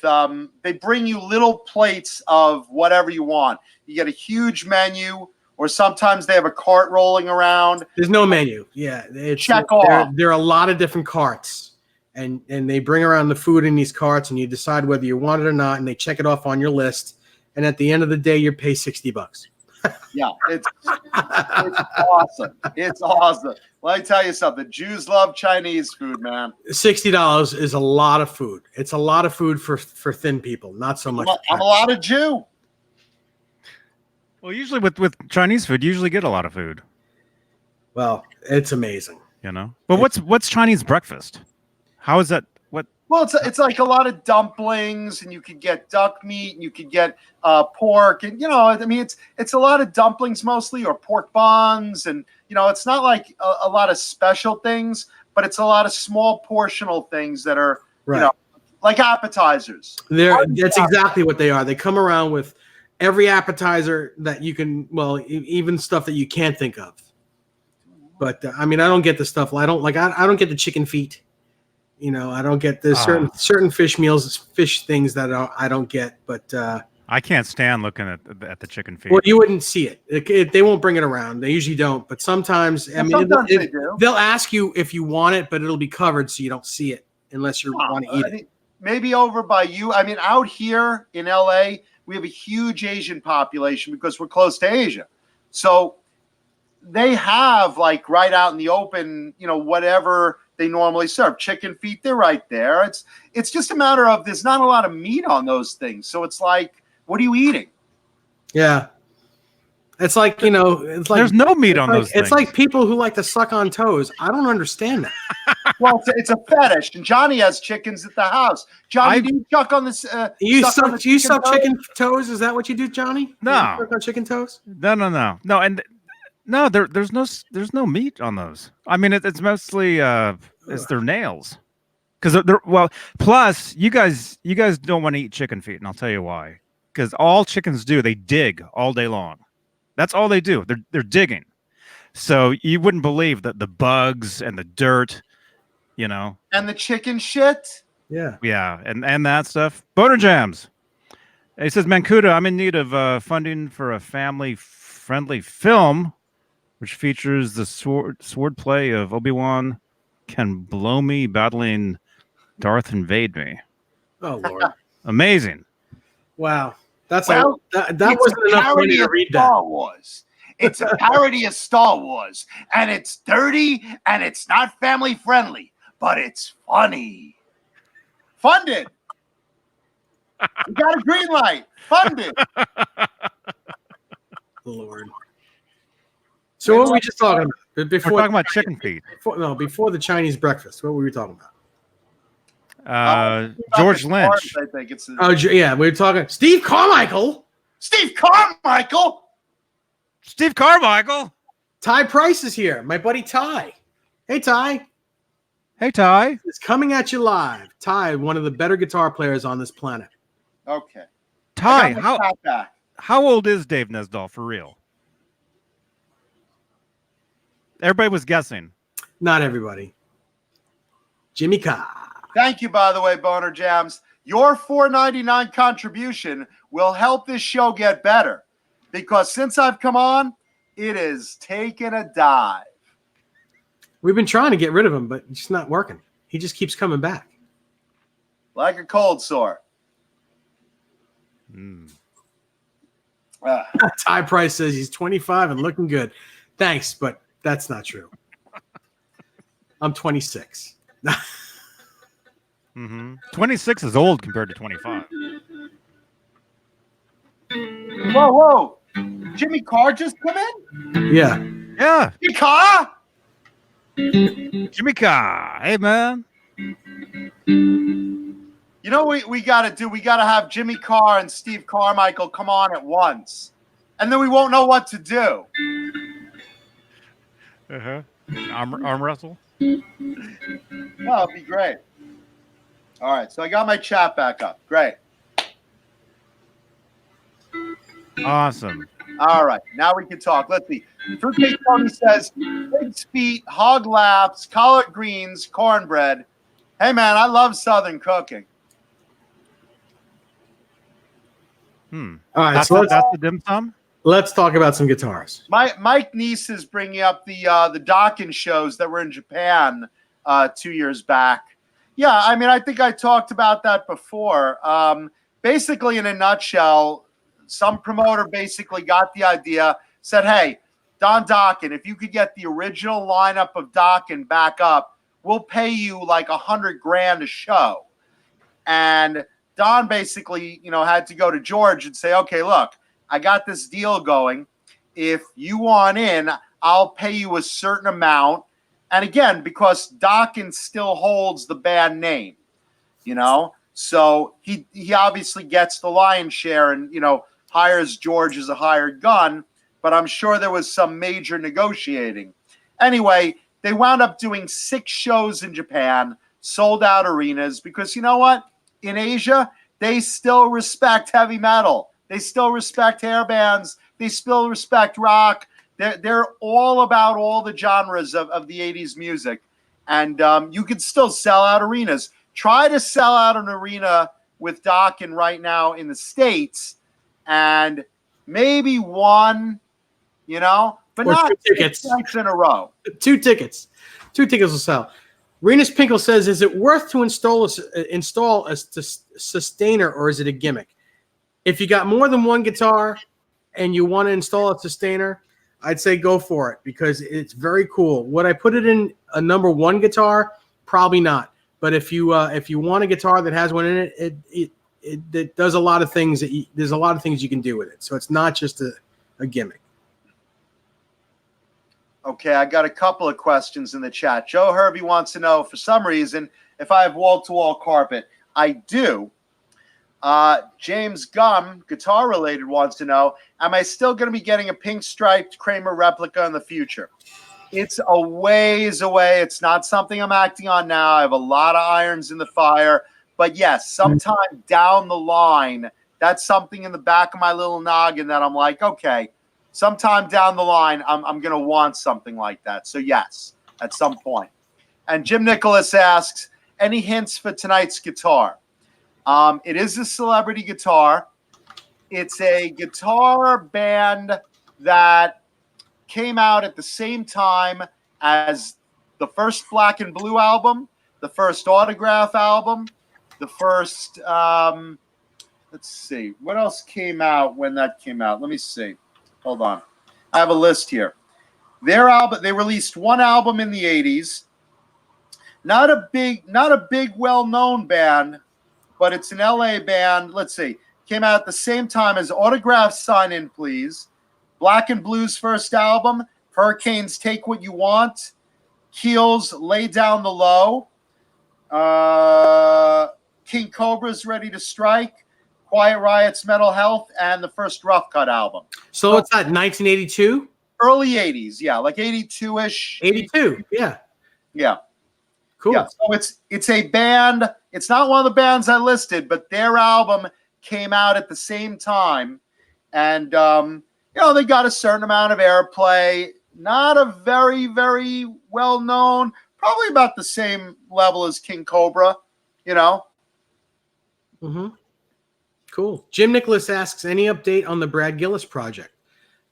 they bring you little plates of whatever you want. You get a huge menu, or sometimes they have a cart rolling around. There's no menu. Yeah, it's Check there, off. there are a lot of different carts, and they bring around the food in these carts, and you decide whether you want it or not, and they check it off on your list. And at the end of the day, you pay $60. Yeah, it's awesome. It's awesome. Let me tell you something. Jews love Chinese food, man. $60 is a lot of food. It's a lot of food for thin people, not so much. I'm a lot of Jew. Well, usually with Chinese food, you usually get a lot of food, Well, it's amazing. you know. But what's Chinese breakfast? How is that? What? Well, it's like a lot of dumplings, and you could get duck meat, and you could get pork, and I mean it's a lot of dumplings mostly, or pork buns, and it's not like a lot of special things, but it's a lot of small portional things that are Right. like appetizers. That's exactly what they are. They come around with every appetizer that you can, even stuff that you can't think of. But I mean, I don't get the stuff. I don't get the chicken feet. I don't get the certain fish meals, fish things that I don't get. But I can't stand looking at the chicken feet. well, you wouldn't see it. They won't bring it around. They usually don't. But sometimes, I mean, Sometimes they do. they'll ask you if you want it, but it'll be covered so you don't see it unless you want to eat it. Maybe over by you. I mean, out here in LA, we have a huge Asian population because we're close to Asia. So they have, like, right out in the open, whatever they normally serve. Chicken feet, they're right there. It's just a matter of there's not a lot of meat on those things. So it's like, what are you eating? Yeah. It's like, it's like There's no meat on those things. It's like people who like to suck on toes. I don't understand that. Well, it's a fetish, and Johnny has chickens at the house. Johnny, do you suck on this? You on the suck toe? chicken toes? Is that what you do, Johnny? No. You suck on chicken toes? No, and no, there's no meat on those. I mean, it's mostly it's their nails, because plus you guys don't want to eat chicken feet, and I'll tell you why. Because all chickens do, they dig all day long. That's all they do. They're digging. So you wouldn't believe that the bugs and the dirt, and the chicken shit. Yeah. Yeah, and that stuff. Boner Jams. He says, Mancuda, I'm in need of funding for a family-friendly film which features the sword play of Obi-Wan can blow me battling Darth invade me. Oh, Lord. Amazing. Wow. That It's wasn't a enough money parody to of read Star that. Wars. It's a parody of Star Wars, and it's dirty, and it's not family friendly, but it's funny. Funded. You got a green light. Funded. Lord. So what were we just talking about? We're Before talking about chicken feet. before the Chinese breakfast. What were we talking about? George Lynch. I think it's Yeah, we were talking Steve Carmichael. Steve Carmichael. Steve Carmichael. Ty Price is here. My buddy Ty. Hey, Ty. Hey, Ty. It's coming at you live. Ty, one of the better guitar players on this planet. Okay. Ty, I got my hat back. how old is Dave Nesdahl for real? Everybody was guessing. Not everybody. Jimmy Carr. Thank you, by the way, Boner Jams. Your $4.99 contribution will help this show get better, because since I've come on, it has taken a dive. We've been trying to get rid of him, but it's just not working. He just keeps coming back. Like a cold sore. Ty Price says he's 25 and looking good. Thanks, but that's not true. I'm 26. 26 is old compared to 25. Whoa. Jimmy Carr just come in? Yeah. Yeah. Jimmy Carr? Jimmy Carr. Hey, man. You know what we got to do? We got to have Jimmy Carr and Steve Carmichael come on at once. And then we won't know what to do. Uh-huh. Arm wrestle. No, it'd be great. All right, so I got my chat back up. Great. Awesome. All right, now we can talk. Let's see. Fruitcake Tony says, "Pig's feet, hog laps, collard greens, cornbread." Hey, man, I love Southern cooking. All right, That's so that's the dim sum. let's talk about some guitars. Mike Neese is bringing up the Dawkins shows that were in Japan 2 years back. Yeah, I mean, I think I talked about that before. Basically, in a nutshell, some promoter basically got the idea, said, "Hey, Don Dokken, if you could get the original lineup of Dokken back up, we'll pay you like $100,000 a show." And Don basically, had to go to George and say, "Okay, look, I got this deal going. If you want in, I'll pay you a certain amount." And again, because Dokken still holds the band name, so he obviously gets the lion's share and, hires George as a hired gun, but I'm sure there was some major negotiating. Anyway, they wound up doing 6 shows in Japan, sold out arenas, because you know what? In Asia, they still respect heavy metal. They still respect hair bands. They still respect rock. They're all about all the genres of the 80s music. And you can still sell out arenas. Try to sell out an arena with Dokken right now in the States, and maybe one, but Or not 2 6 tickets. nights in a row. 2 tickets. 2 tickets will sell. Renus Pinkle says, "Is it worth to install a sustainer, or is it a gimmick?" If you got more than one guitar and you want to install a sustainer, I'd say go for it, because it's very cool. Would I put it in a number 1 guitar? Probably not. But if you want a guitar that has one in it, it does a lot of things. There's a lot of things you can do with it. So it's not just a gimmick. Okay, I got a couple of questions in the chat. Joe Hervey wants to know, for some reason, if I have wall-to-wall carpet. I do. James Gum, guitar-related, wants to know, am I still going to be getting a pink-striped Kramer replica in the future? It's a ways away. It's not something I'm acting on now. I have a lot of irons in the fire. But yes, sometime down the line, that's something in the back of my little noggin that I'm like, okay, sometime down the line, I'm going to want something like that. So yes, at some point. And Jim Nicholas asks, any hints for tonight's guitar? It is a celebrity guitar. It's a guitar band that came out at the same time as the first Black and Blue album, the first Autograph album, the first, let's see, what else came out when that came out? Let me see. Hold on. I have a list here. Their album, they released one album in the 80s. Not a big, well-known band, but it's an LA band. Let's see. Came out at the same time as Autograph Sign In Please, Black and Blue's first album, Hurricanes Take What You Want, Keel's Lay Down the Low, King Cobra's Ready to Strike, Quiet Riot's Mental Health, and the first Rough Cut album. So it's that 1982? Early 80s, yeah, like 82-ish. 82, yeah. Yeah. Cool. Yeah, so it's a band. It's not one of the bands I listed, but their album came out at the same time. And, they got a certain amount of airplay. Not a very, very well-known, probably about the same level as King Cobra, Mm-hmm. Cool. Jim Nicholas asks, any update on the Brad Gillis project?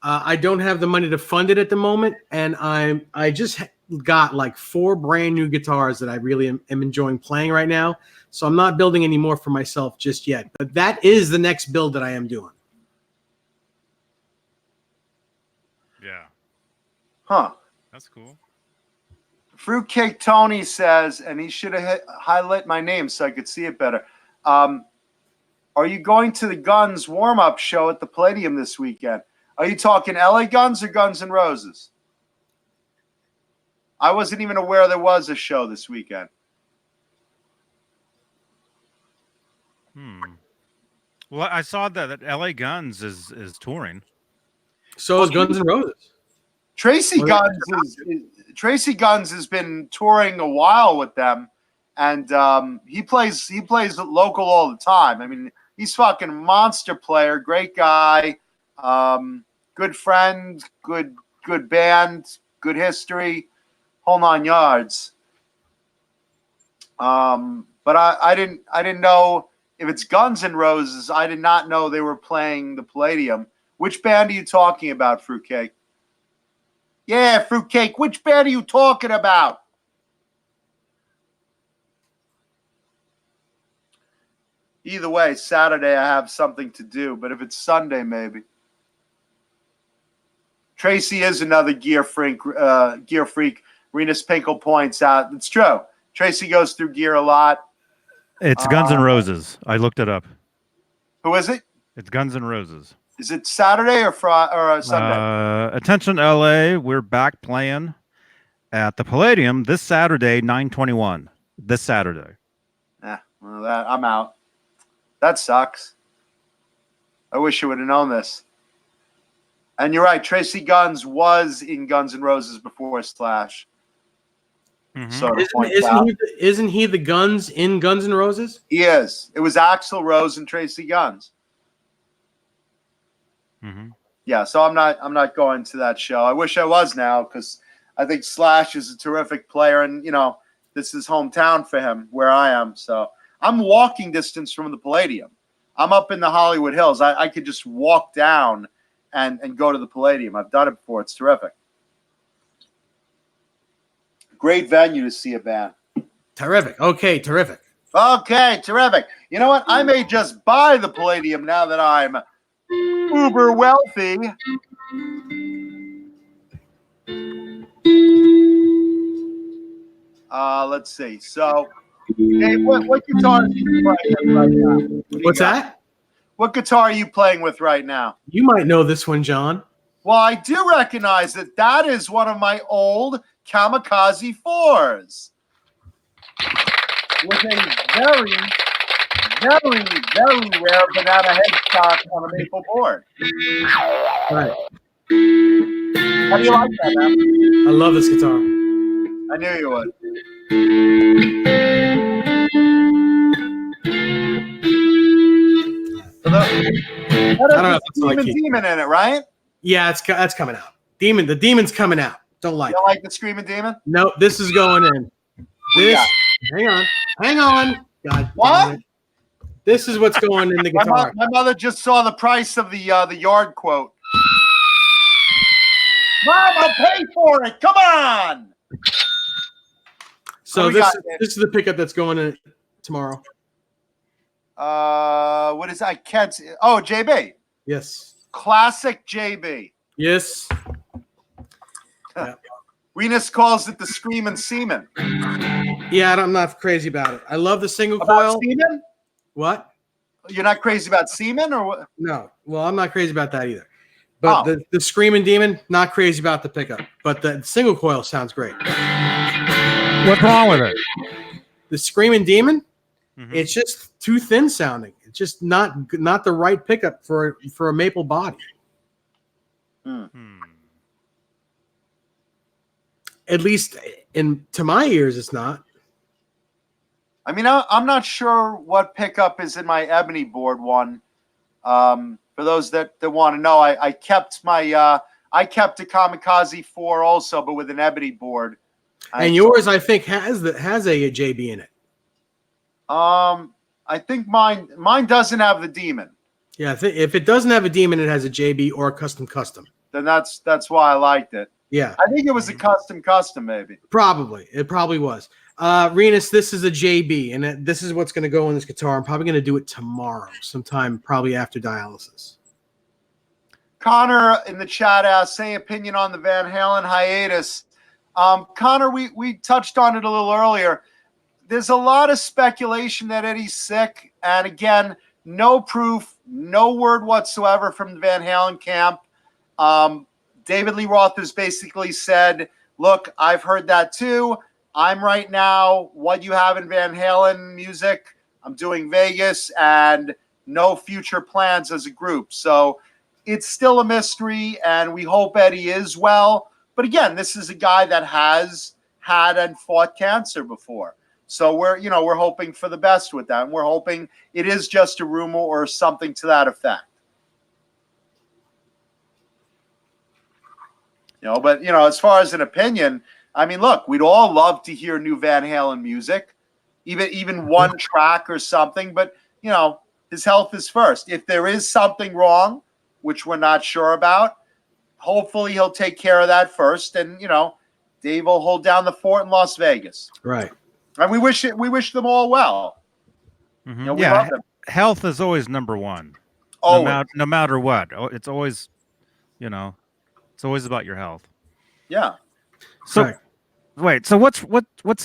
I don't have the money to fund it at the moment, and I just got like 4 brand new guitars that I really am enjoying playing right now. So I'm not building any more for myself just yet. But that is the next build that I am doing. Yeah. Huh. That's cool. Fruitcake Tony says, and he should have highlighted my name so I could see it better. Are you going to the Guns warm-up show at the Palladium this weekend? Are you talking LA Guns or Guns N' Roses? I wasn't even aware there was a show this weekend. Well, I saw that LA Guns is touring. So is Guns N' Roses. Tracy Guns has been touring a while with them, and he plays local all the time. I mean, he's fucking monster player, great guy, good friend, good band, good history, whole 9 yards. But I didn't know if it's Guns N' Roses. I did not know they were playing the Palladium. Which band are you talking about, Fruitcake? Yeah, Fruitcake. Which band are you talking about? Either way, Saturday I have something to do, but if it's Sunday, maybe. Tracy is another gear freak. Renus Pinkle points out. It's true. Tracy goes through gear a lot. It's Guns N' Roses. I looked it up. Who is it? It's Guns N' Roses. Is it Saturday or Friday or Sunday? Attention, LA. We're back playing at the Palladium this Saturday, 9/21. This Saturday. Well, I'm out. That sucks. I wish you would have known this. And you're right. Tracy Guns was in Guns N' Roses before Slash. Mm-hmm. So Isn't he the Guns in Guns N' Roses? he is. It was Axl Rose and Tracy Guns. Mm-hmm. Yeah, so I'm not going to that show. I wish I was now because I think Slash is a terrific player, and this is hometown for him where I am. So I'm walking distance from the Palladium. I'm up in the Hollywood Hills. I could just walk down and go to the Palladium. I've done it before. It's terrific. Great venue to see a band. Terrific. Okay, terrific. Okay, terrific. You know what? I may just buy the Palladium now that I'm uber wealthy. Let's see. So, hey, what guitar are you playing with right now? What's that? What guitar are you playing with right now? You might know this one, John. Well, I do recognize that that is one of my old Kamikaze 4s with a very, very, very rare banana headstock on a maple board. All right. How do you like that, man? I love this guitar. I knew you would. So that has Screaming Demon in it, right? Yeah, that's coming out. The Demon's coming out. Don't like You don't like the Screaming Demon? No, this is going in. This. Hang on. God. What? This is what's going in the guitar. My mother just saw the price of the yard quote. Mom, I'll pay for it. Come on. So this is the pickup that's going in tomorrow. What is that? I can't see. Oh, JB. Yes. Classic JB. Yes. Yeah. Renus calls it the Screaming Seaman. Yeah, I'm not crazy about it. I love the single About coil. Seaman? What? You're not crazy about Seaman or what? No. Well, I'm not crazy about that either. But the Screaming Demon, not crazy about the pickup. But the single coil sounds great. What's wrong with it? The Screaming Demon, Mm-hmm. it's just too thin sounding. It's just not the right pickup for a maple body. At least to my ears, it's not. I mean, I'm not sure what pickup is in my ebony board one. For those that want to know, I kept a Kamikaze 4 also, but with an ebony board. And yours, I think, has a JB in it. I think mine doesn't have the Demon. Yeah, if it doesn't have a Demon, it has a JB or a custom. Then that's why I liked it. Yeah, I think it was a custom maybe. Probably, it probably was. Renus, this is a JB, and this is what's going to go in this guitar. I'm probably going to do it tomorrow, sometime probably after dialysis. Connor in the chat asks, say opinion on the Van Halen hiatus. Connor, we touched on it a little earlier. There's a lot of speculation that Eddie's sick, and again, no proof, no word whatsoever from the Van Halen camp. David Lee Roth has basically said, look, I've heard that too. I'm right now what you have in Van Halen music. I'm doing Vegas and no future plans as a group. So it's still a mystery, and we hope Eddie is well. But again, this is a guy that has had and fought cancer before. So we're hoping for the best with that. And we're hoping it is just a rumor or something to that effect. But as far as an opinion, I mean, look, we'd all love to hear new Van Halen music, even one track or something. But his health is first. If there is something wrong, which we're not sure about, hopefully he'll take care of that first. And Dave will hold down the fort in Las Vegas. Right. And we wish them all well. Mm-hmm. We love them. Health is always number one. Always. No matter what. It's always, it's always about your health. Yeah. So, Right. wait. So what's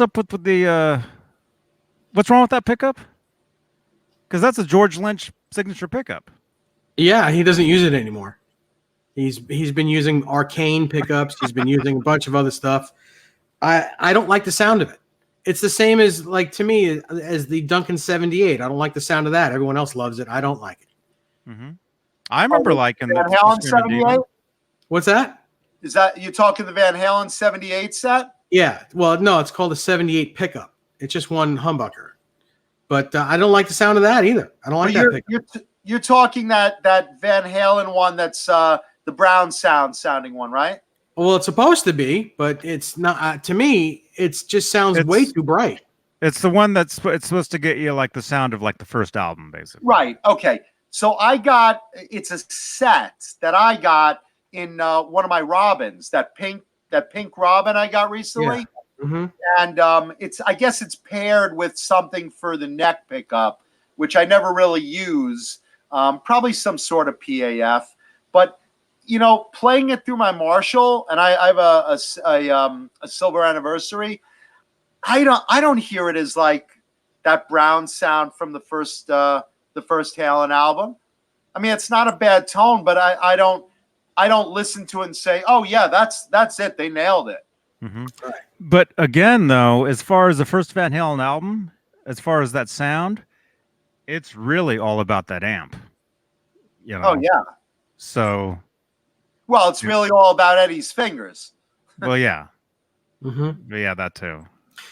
up with the what's wrong with that pickup? Because that's a George Lynch signature pickup. Yeah, he doesn't use it anymore. He's been using Arcane pickups. He's been using a bunch of other stuff. I don't like the sound of it. It's the same as, like, to me, as the Duncan 78. I don't like the sound of that. Everyone else loves it. I don't like it. Mm-hmm. I remember liking the Van Halen Spirit of 78. Demon. What's that? Is that you talking the Van Halen 78 set? Yeah. Well, no, it's called a 78 pickup. It's just one humbucker. But I don't like the sound of that either. I don't like that pickup. You're talking that Van Halen one that's the Brown sounding one, right? Well, it's supposed to be, but it's not. To me, it just sounds way too bright. It's the one it's supposed to get you like the sound of like the first album, basically. Right. Okay. So it's a set that I got in one of my Robins, that pink Robin I got recently. Yeah. Mm-hmm. And I guess it's paired with something for the neck pickup, which I never really use. Probably some sort of PAF, but playing it through my Marshall, and I have a silver anniversary. I don't hear it as like that Brown sound from the first Halen album. I mean, it's not a bad tone, but I don't listen to it and say, oh yeah, that's it. They nailed it. Mm-hmm. Right. But again, though, as far as the first Van Halen album, as far as that sound, it's really all about that amp. Oh yeah. So. Well, it's really all about Eddie's fingers. Well, yeah. Mm-hmm. Yeah, that too.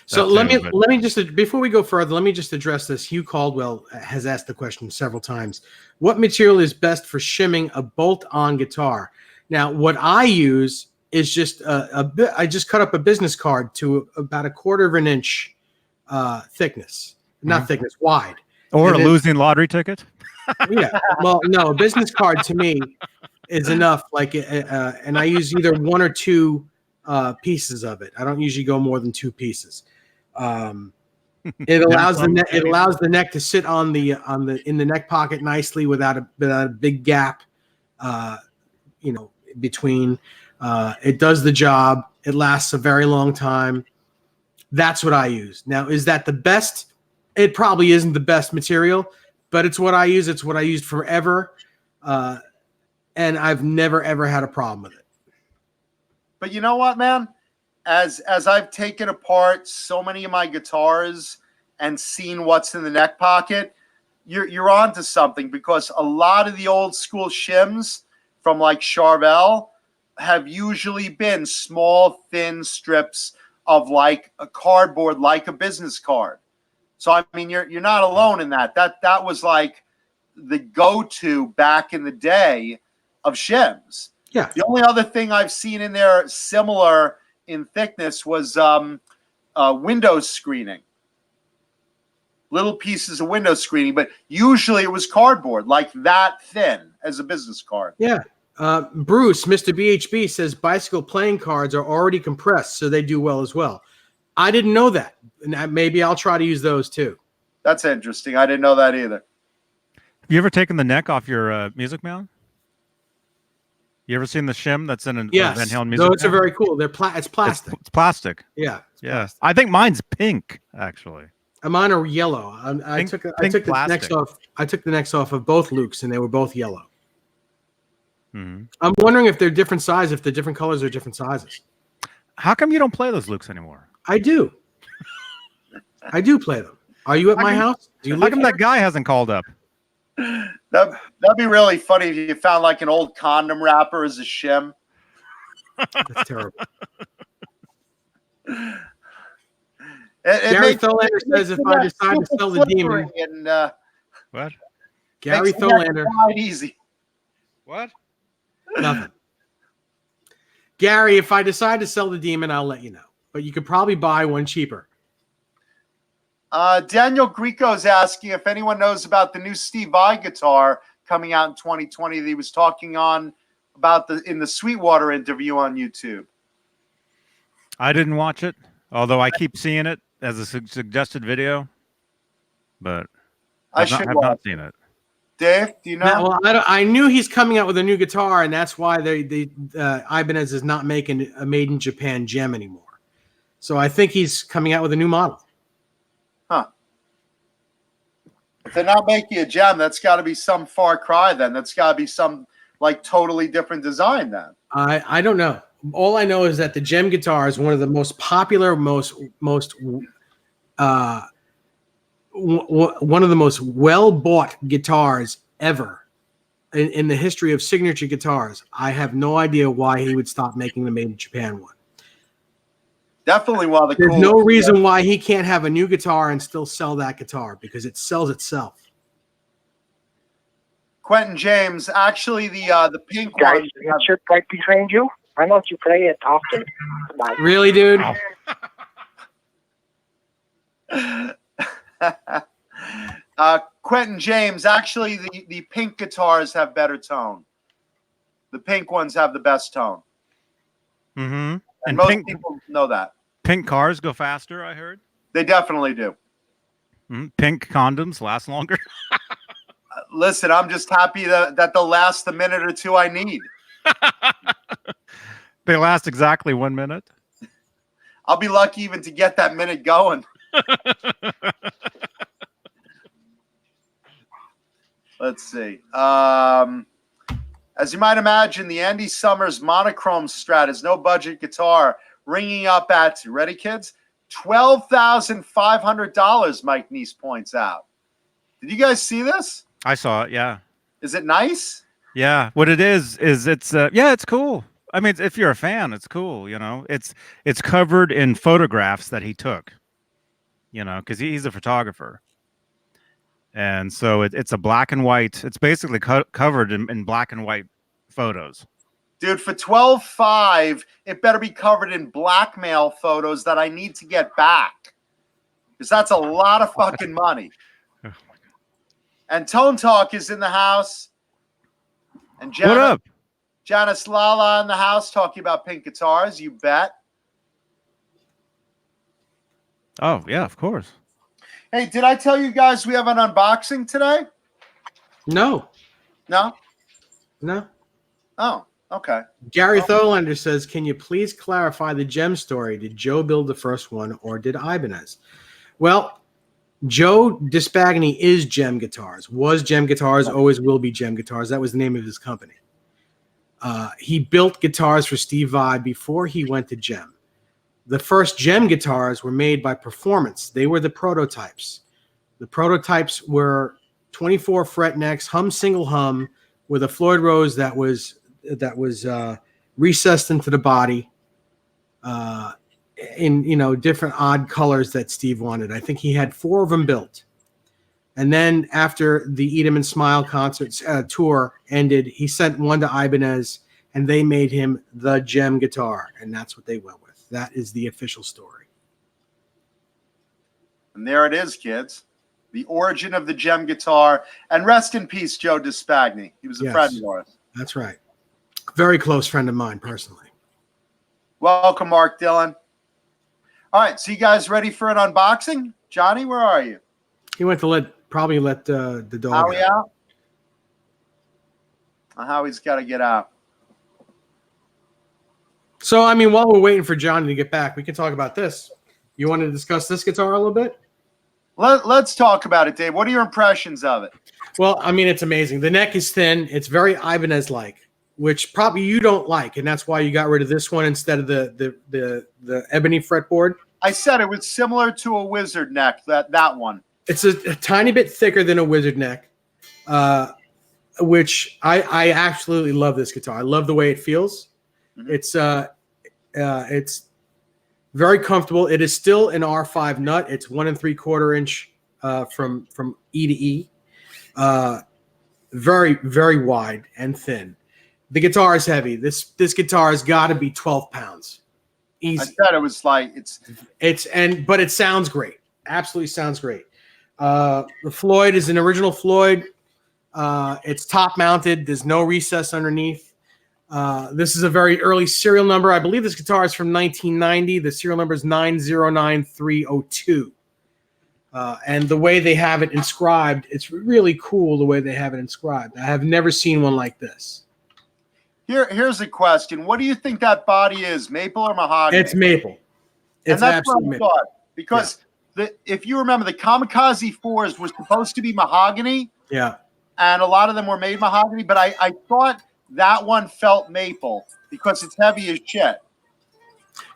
So let me just, before we go further, let me just address this. Hugh Caldwell has asked the question several times. What material is best for shimming a bolt-on guitar? Now, what I use is just I just cut up a business card to about 1/4 inch thickness, not thickness, wide. Or a losing lottery ticket. Yeah. Well, no, a business card to me is enough. Like, and I use either 1 or 2 pieces of it. I don't usually go more than 2 pieces. It allows the neck to sit in the neck pocket nicely without a big gap, between. It does the job. It lasts a very long time. That's what I use. Now, is that the best? It probably isn't the best material, but it's what I use. It's what I used forever. And I've never, ever had a problem with it. But you know what, man? As I've taken apart so many of my guitars and seen what's in the neck pocket, you're onto something, because a lot of the old school shims from like Charvel have usually been small, thin strips of like a cardboard, like a business card. So I mean, you're not alone in that. That was like the go-to back in the day of shims. Yeah. The only other thing I've seen in there similar in thickness was window screening. Little pieces of window screening, but usually it was cardboard, like that thin as a business card. Yeah. Bruce, Mr. BHB, says bicycle playing cards are already compressed, so they do well as well. I didn't know that. And maybe I'll try to use those too. That's interesting. I didn't know that either. Have you ever taken the neck off your music mount? You ever seen the shim that's in a Yes. Van Halen music? No, it's a very cool. It's plastic. It's plastic. Yeah. Yeah. Plastic. I think mine's pink, actually. Mine are yellow. I took the necks off. I took the necks off of both Lukes, and they were both yellow. Mm-hmm. I'm wondering if they're different sizes, if the different colors are different sizes. How come you don't play those Lukes anymore? I do. I do play them. Are you at my house? Do you How come that guy hasn't called up? That'd be really funny if you found like an old condom wrapper as a shim. That's terrible. It Gary makes- Tholander it says makes if the I neck decide to super sell the slippery demon, and What? Gary makes the neck Tholander, glide easy. What? nothing. Gary, if I decide to sell the demon, I'll let you know. But you could probably buy one cheaper. Daniel Greco's asking if anyone knows about the new Steve Vai guitar coming out in 2020 that he was talking on about in the Sweetwater interview on YouTube. I didn't watch it, although I keep seeing it as a suggested video, but I have not, should have watch not it. seen it. Dave, do you know? Well, I knew he's coming out with a new guitar, and that's why Ibanez is not making a made in Japan gem anymore. So I think he's coming out with a new model. Huh. If they're not making a gem, that's got to be some far cry then. That's got to be some like totally different design then. I don't know. All I know is that the gem guitar is one of the most popular, one of the most well-bought guitars ever in the history of signature guitars. I have no idea why he would stop making the made in Japan one. Definitely one of the There's cool. no reason why he can't have a new guitar and still sell that guitar because it sells itself. Quentin James, actually the pink Guys, one. that shirt right behind you. Why don't you play it often? Bye. Really, dude? Quentin James, actually the pink guitars have better tone. The pink ones have the best tone. Mm-hmm. And And most pink people know that. pink cars go faster, I heard. They definitely do. Pink condoms last longer. Listen, I'm just happy that they'll last the minute or two I need. They last exactly 1 minute. I'll be lucky even to get that minute going. Let's see. As you might imagine, the Andy Summers monochrome Strat is no budget guitar, ringing up at, ready kids? $12,500, Mike Neese points out. Did you guys see this? I saw it, yeah. Is it nice? Yeah, what it is it's yeah, it's cool. I mean, if you're a fan, it's cool, you know. It's covered in photographs that he took, you know, because he's a photographer. And so it's a black and white. It's basically covered in black and white photos. Dude, for $12,500, it better be covered in blackmail photos that I need to get back. Because that's a lot of fucking money. Oh my God. And Tone Talk is in the house. And What up? Janice Lala in the house talking about pink guitars. You bet. Oh, yeah, of course. Hey, did I tell you guys we have an unboxing today? No. No? No. Oh, okay. Gary Tholander says, can you please clarify the gem story? Did Joe build the first one or did Ibanez? Well, Joe Dispagni is Gem Guitars, was Gem Guitars, always will be Gem Guitars. That was the name of his company. He built guitars for Steve Vai before he went to Gem. The first Gem guitars were made by Performance. They were the prototypes. The prototypes were 24 fret necks, single hum, with a Floyd Rose that was recessed into the body, in different odd colors that Steve wanted. I think he had 4 of them built. And then after the Eat 'Em and Smile concerts tour ended, he sent one to Ibanez, and they made him the Gem guitar, and that's what they went with. That is the official story. And there it is, kids. The origin of the Gem guitar. And rest in peace, Joe Dispagni. He was a friend of ours. That's right. Very close friend of mine, personally. Welcome, Mark Dillon. All right, so you guys ready for an unboxing? Johnny, where are you? He went to probably let the dog Howie out? Howie's got to get out. So, I mean, while we're waiting for Johnny to get back, we can talk about this. You want to discuss this guitar a little bit? Let's talk about it, Dave. What are your impressions of it? Well, I mean, it's amazing. The neck is thin. It's very Ibanez-like, which probably you don't like, and that's why you got rid of this one instead of the ebony fretboard. I said it was similar to a wizard neck, that one. It's a tiny bit thicker than a wizard neck, which I absolutely love this guitar. I love the way it feels. Mhm. It's very comfortable. It is still an R5 nut. It's 1 3/4 inch from E to E. Very, very wide and thin. The guitar is heavy. This guitar has got to be 12 pounds. I Easy. said it was like But it sounds great. Absolutely sounds great. The Floyd is an original Floyd. It's top mounted. There's no recess underneath. This is a very early serial number. I believe this guitar is from 1990. The serial number is 909302. And the way they have it inscribed, it's really cool the way they have it inscribed. I have never seen one like this. Here's a question. What do you think that body is, maple or mahogany? It's maple. And It's that's absolutely what I maple. thought. Because if you remember, the Kamikaze 4s were supposed to be mahogany, Yeah. and a lot of them were made mahogany, but I thought that one felt maple because it's heavy as shit.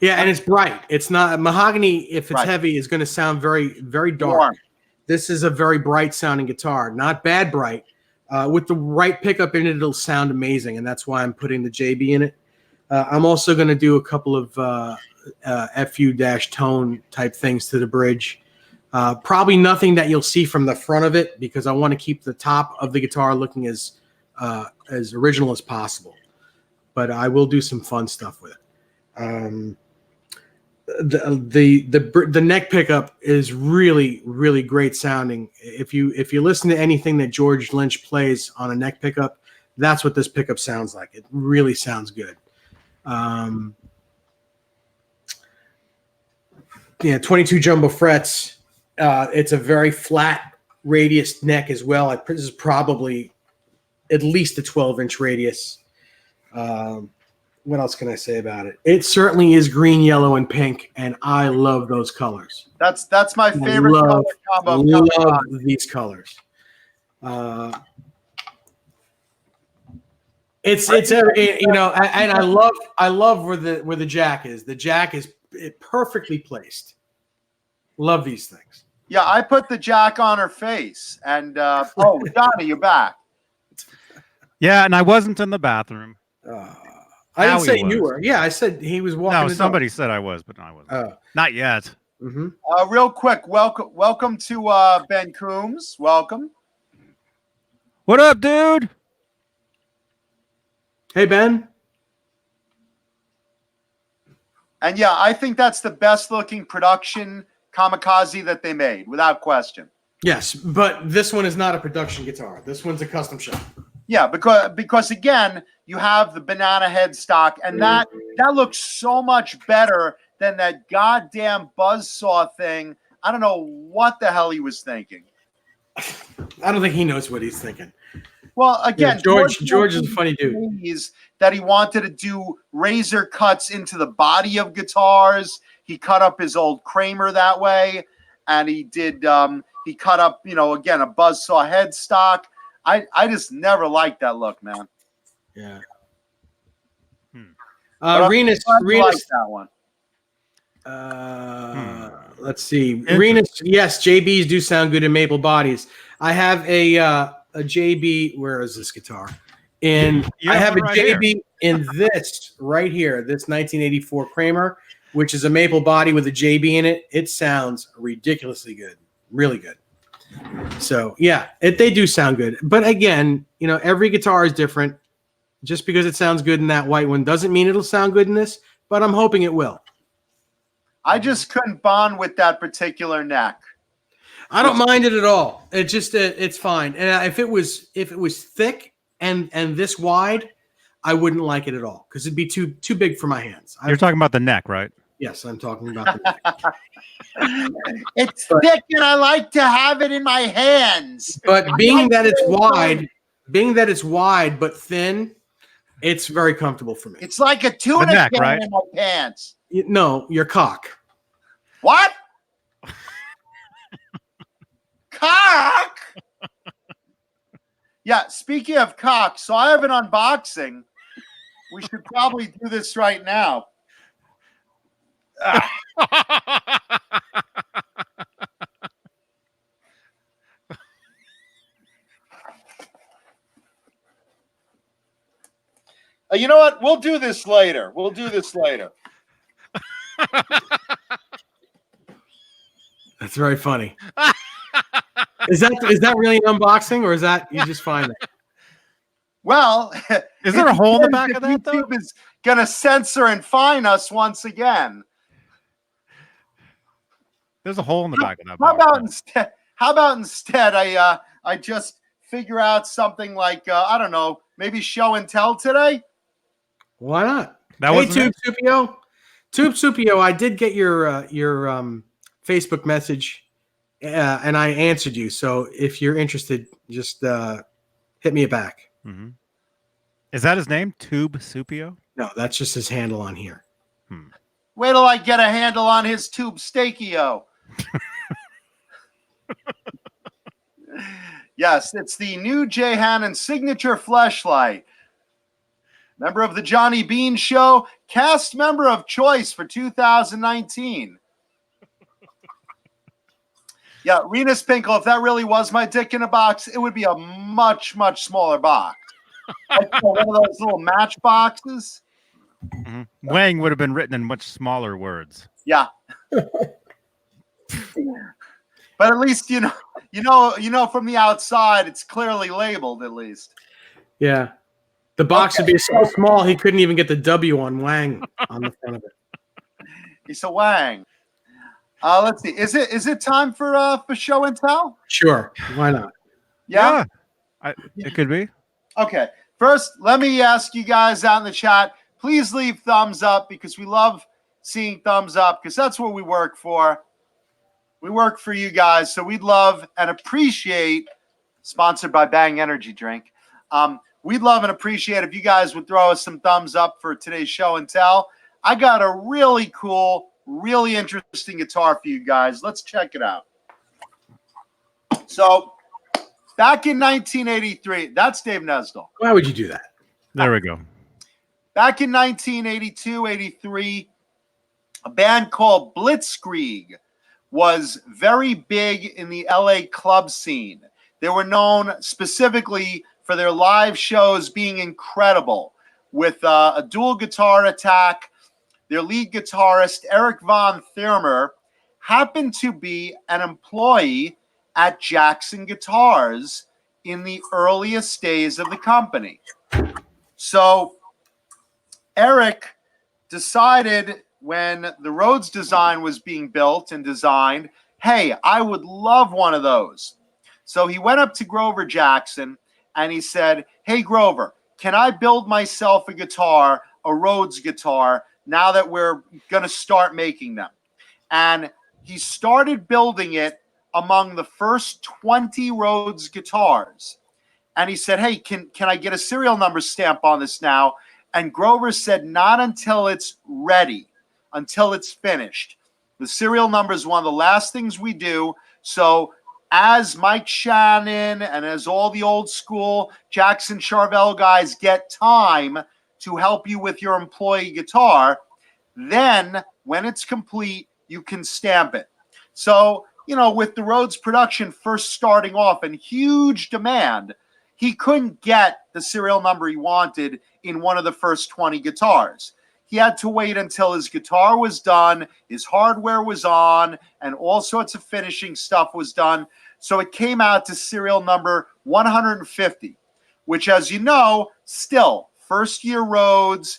Yeah, and it's bright. It's not mahogany. If it's Right. heavy, is going to sound very, very dark. Warm. This is a very bright sounding guitar, not bad bright. With the right pickup in it, it'll sound amazing, and that's why I'm putting the JB in it. I'm also going to do a couple of FU-tone type things to the bridge. Probably nothing that you'll see from the front of it because I want to keep the top of the guitar looking as original as possible. But I will do some fun stuff with it. The neck pickup is really, really great sounding. If you listen to anything that George Lynch plays on a neck pickup, that's what this pickup sounds like. It really sounds good. 22 jumbo frets. It's a very flat radius neck as well. This is probably at least a 12-inch radius. What else can I say about it? It certainly is green, yellow, and pink, and I love those colors. That's my favorite color combo. Love these colors. It's you know, and I love where the jack is. The jack is perfectly placed. Love these things. Yeah, I put the jack on her face, and oh, Johnny, you're back. Yeah, and I wasn't in the bathroom. I didn't Now say he you was. were. Yeah, I said he was walking. No, his somebody dog. said I was, but I wasn't. Not yet. Mm-hmm. Real quick, welcome to Ben Coombs. Welcome. What up, dude? Hey, Ben. And yeah, I think that's the best looking production Kamikaze that they made, without question. Yes, but this one is not a production guitar. This one's a custom shop. Yeah, because again, you have the banana headstock, and that looks so much better than that goddamn buzzsaw thing. I don't know what the hell he was thinking. I don't think he knows what he's thinking. Well, again, yeah, George is a funny dude. That he wanted to do razor cuts into the body of guitars. He cut up his old Kramer that way, and he did. He cut up, again, a buzzsaw headstock. I just never liked that look, man. Yeah. Renus liked that one. Let's see. Renus, yes, JBs do sound good in maple bodies. I have a JB. Where is this guitar? And I have a JB in this right here, this 1984 Kramer, which is a maple body with a JB in it. It sounds ridiculously good, really good. So yeah, they do sound good. But again, every guitar is different. Just because it sounds good in that white one doesn't mean it'll sound good in this. But I'm hoping it will. I just couldn't bond with that particular neck. I don't mind it at all. It just it's fine. And if it was thick and this wide, I wouldn't like it at all because it'd be too big for my hands. You're talking about the neck, right? Yes, I'm talking about the neck. It's thick and I like to have it in my hands. But being that it's wide but thin, it's very comfortable for me. It's like a tuna neck, can right? in my pants. No, your cock. What? Cock? Yeah, speaking of cock, so I have an unboxing. We should probably do this right now. You know what? We'll do this later. That's very funny. Is that really an unboxing, or is that you just find it? Well, Is there a hole in the back of that, though? YouTube is going to censor and fine us once again. There's a hole in the back of that How box. about instead I just figure out something like I don't know, maybe show and tell today? Why not? That Hey, wasn't Tube Supio. Tube Supio, I did get your Facebook message, and I answered you. So if you're interested, just hit me back. Mm-hmm. Is that his name? Tube Supio? No, that's just his handle on here. Wait till I get a handle on his Tube Steakio. Yes, it's the new Jay Hannon signature fleshlight. Member of the Johnny Beane Show, cast member of choice for 2019. Yeah, Renus Pinkle, if that really was my dick in a box, it would be a much, much smaller box. Like, one of those little match boxes. Mm-hmm. Wang would have been written in much smaller words. Yeah. But at least you know from the outside it's clearly labeled at least. Yeah. The box would be so small he couldn't even get the W on Wang on the front of it. He's a Wang. Let's see. Is it time for show and tell? Sure. Why not? Yeah. It could be. Okay. First, let me ask you guys out in the chat. Please leave thumbs up because we love seeing thumbs up because that's what we work for. We work for you guys, so we'd love and appreciate. Sponsored by Bang Energy Drink. We'd love and appreciate if you guys would throw us some thumbs up for today's show and tell. I got a really cool, really interesting guitar for you guys. Let's check it out. So, back in 1983, that's Dave Nesdall. Why would you do that? There we go. Back in 1982, 83, a band called Blitzkrieg was very big in the LA club scene. They were known specifically for their live shows being incredible with a dual guitar attack. Their lead guitarist, Eric Von Thurmer, happened to be an employee at Jackson Guitars in the earliest days of the company. So Eric decided when the Rhodes design was being built and designed, hey, I would love one of those. So he went up to Grover Jackson and he said, hey, Grover, can I build myself a guitar, a Rhodes guitar, now that we're going to start making them? And he started building it among the first 20 Rhodes guitars. And he said, hey, can I get a serial number stamp on this now? And Grover said, not until it's ready, until it's finished. The serial number is one of the last things we do. So as Mike Shannon and as all the old school Jackson Charvel guys get time to help you with your employee guitar, then when it's complete, you can stamp it. So, with the Rhodes production first starting off in huge demand, he couldn't get the serial number he wanted in one of the first 20 guitars. He had to wait until his guitar was done, his hardware was on, and all sorts of finishing stuff was done. So it came out to serial number 150, which, as you know, still first year Rhodes,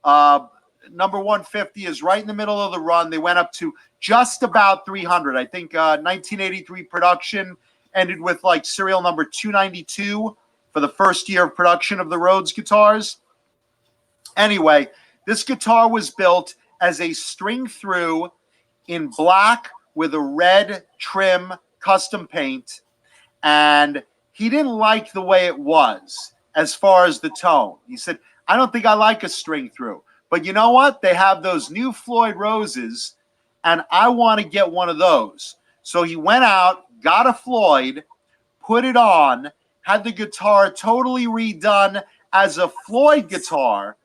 number 150 is right in the middle of the run. They went up to just about 300. I think 1983 production ended with like serial number 292 for the first year of production of the Rhodes guitars. Anyway, this guitar was built as a string through in black with a red trim custom paint, and he didn't like the way it was as far as the tone. He said, I don't think I like a string through, but you know what? They have those new Floyd Roses, and I want to get one of those. So he went out, got a Floyd, put it on, had the guitar totally redone as a Floyd guitar.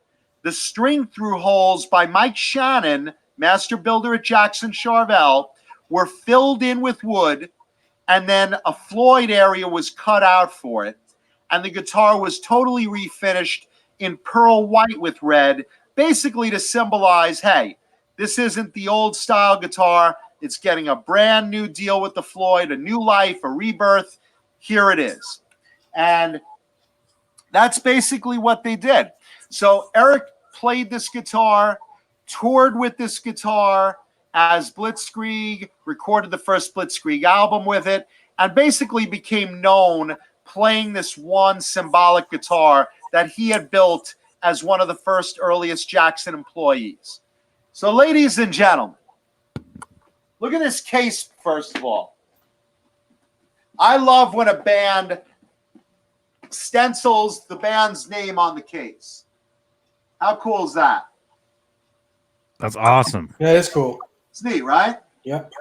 The string through holes by Mike Shannon, master builder at Jackson Charvel, were filled in with wood, and then a Floyd area was cut out for it, and the guitar was totally refinished in pearl white with red, basically to symbolize, hey, this isn't the old style guitar. It's getting a brand new deal with the Floyd, a new life, a rebirth. Here it is. And that's basically what they did. So Eric played this guitar, toured with this guitar as Blitzkrieg, recorded the first Blitzkrieg album with it, and basically became known playing this one symbolic guitar that he had built as one of the first earliest Jackson employees. So, ladies and gentlemen, look at this case, first of all. I love when a band stencils the band's name on the case. How cool is that? That's awesome. Yeah, that's cool. It's neat, right? Yep.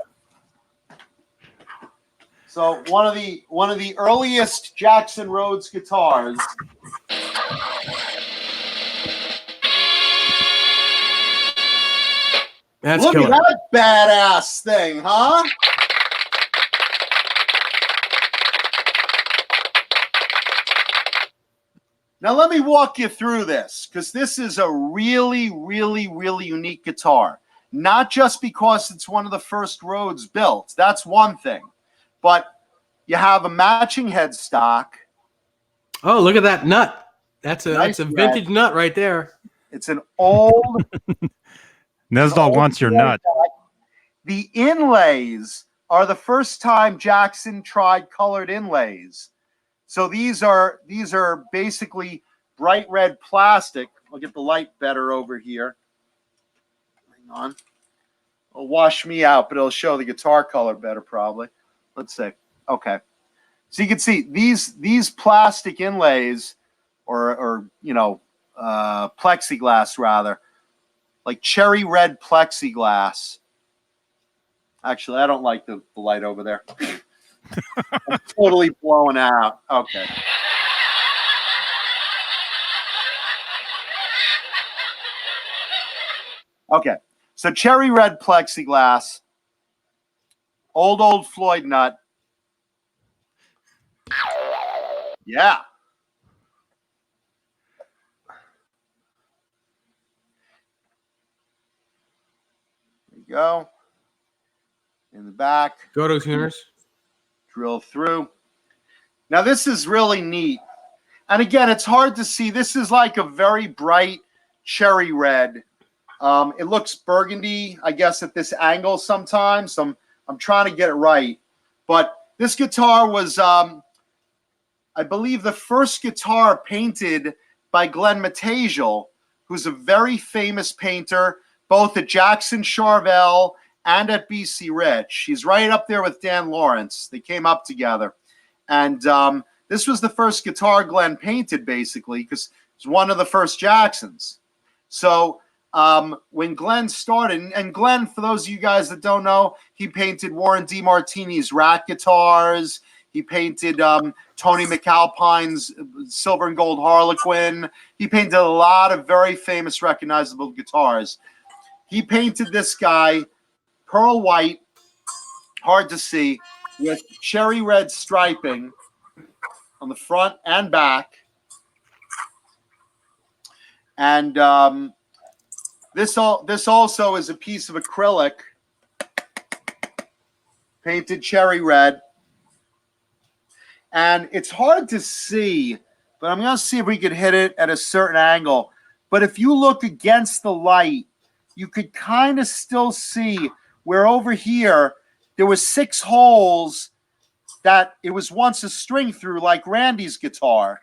So one of the earliest Jackson Rhodes guitars. That's Look killer. at that badass thing, huh? Now let me walk you through this, because this is a really, really, really unique guitar. Not just because it's one of the first Rhodes built. That's one thing. But you have a matching headstock. Oh, look at that nut. That's a Nice that's a vintage nut right there. It's an old Nesdal wants your nut. The inlays are the first time Jackson tried colored inlays. So these are basically bright red plastic. I'll get the light better over here. Hang on. It'll wash me out, but it'll show the guitar color better probably. Let's see. Okay. So you can see these plastic inlays or plexiglass rather, like cherry red plexiglass. Actually, I don't like the light over there. I'm totally blowing out. Okay. Okay. So cherry red plexiglass, old Floyd nut. Yeah. There you go. In the back. Go to tuners. Drill through. Now this is really neat. And again, it's hard to see. This is like a very bright cherry red. It looks burgundy, I guess, at this angle sometimes. I'm trying to get it right. But this guitar was, I believe, the first guitar painted by Glenn Matasiel, who's a very famous painter, both at Jackson Charvel and at BC Rich. He's right up there with Dan Lawrence. They came up together. And this was the first guitar Glenn painted, basically, because it's one of the first Jacksons. So when Glenn started, and Glenn, for those of you guys that don't know, he painted Warren DeMartini's Rat guitars. He painted Tony McAlpine's Silver and Gold Harlequin. He painted a lot of very famous, recognizable guitars. He painted this guy pearl white, hard to see, with cherry red striping on the front and back. And this also is a piece of acrylic painted cherry red. And it's hard to see, but I'm going to see if we can hit it at a certain angle. But if you look against the light, you could kind of still see where over here there was 6 holes that it was once a string through, like Randy's guitar,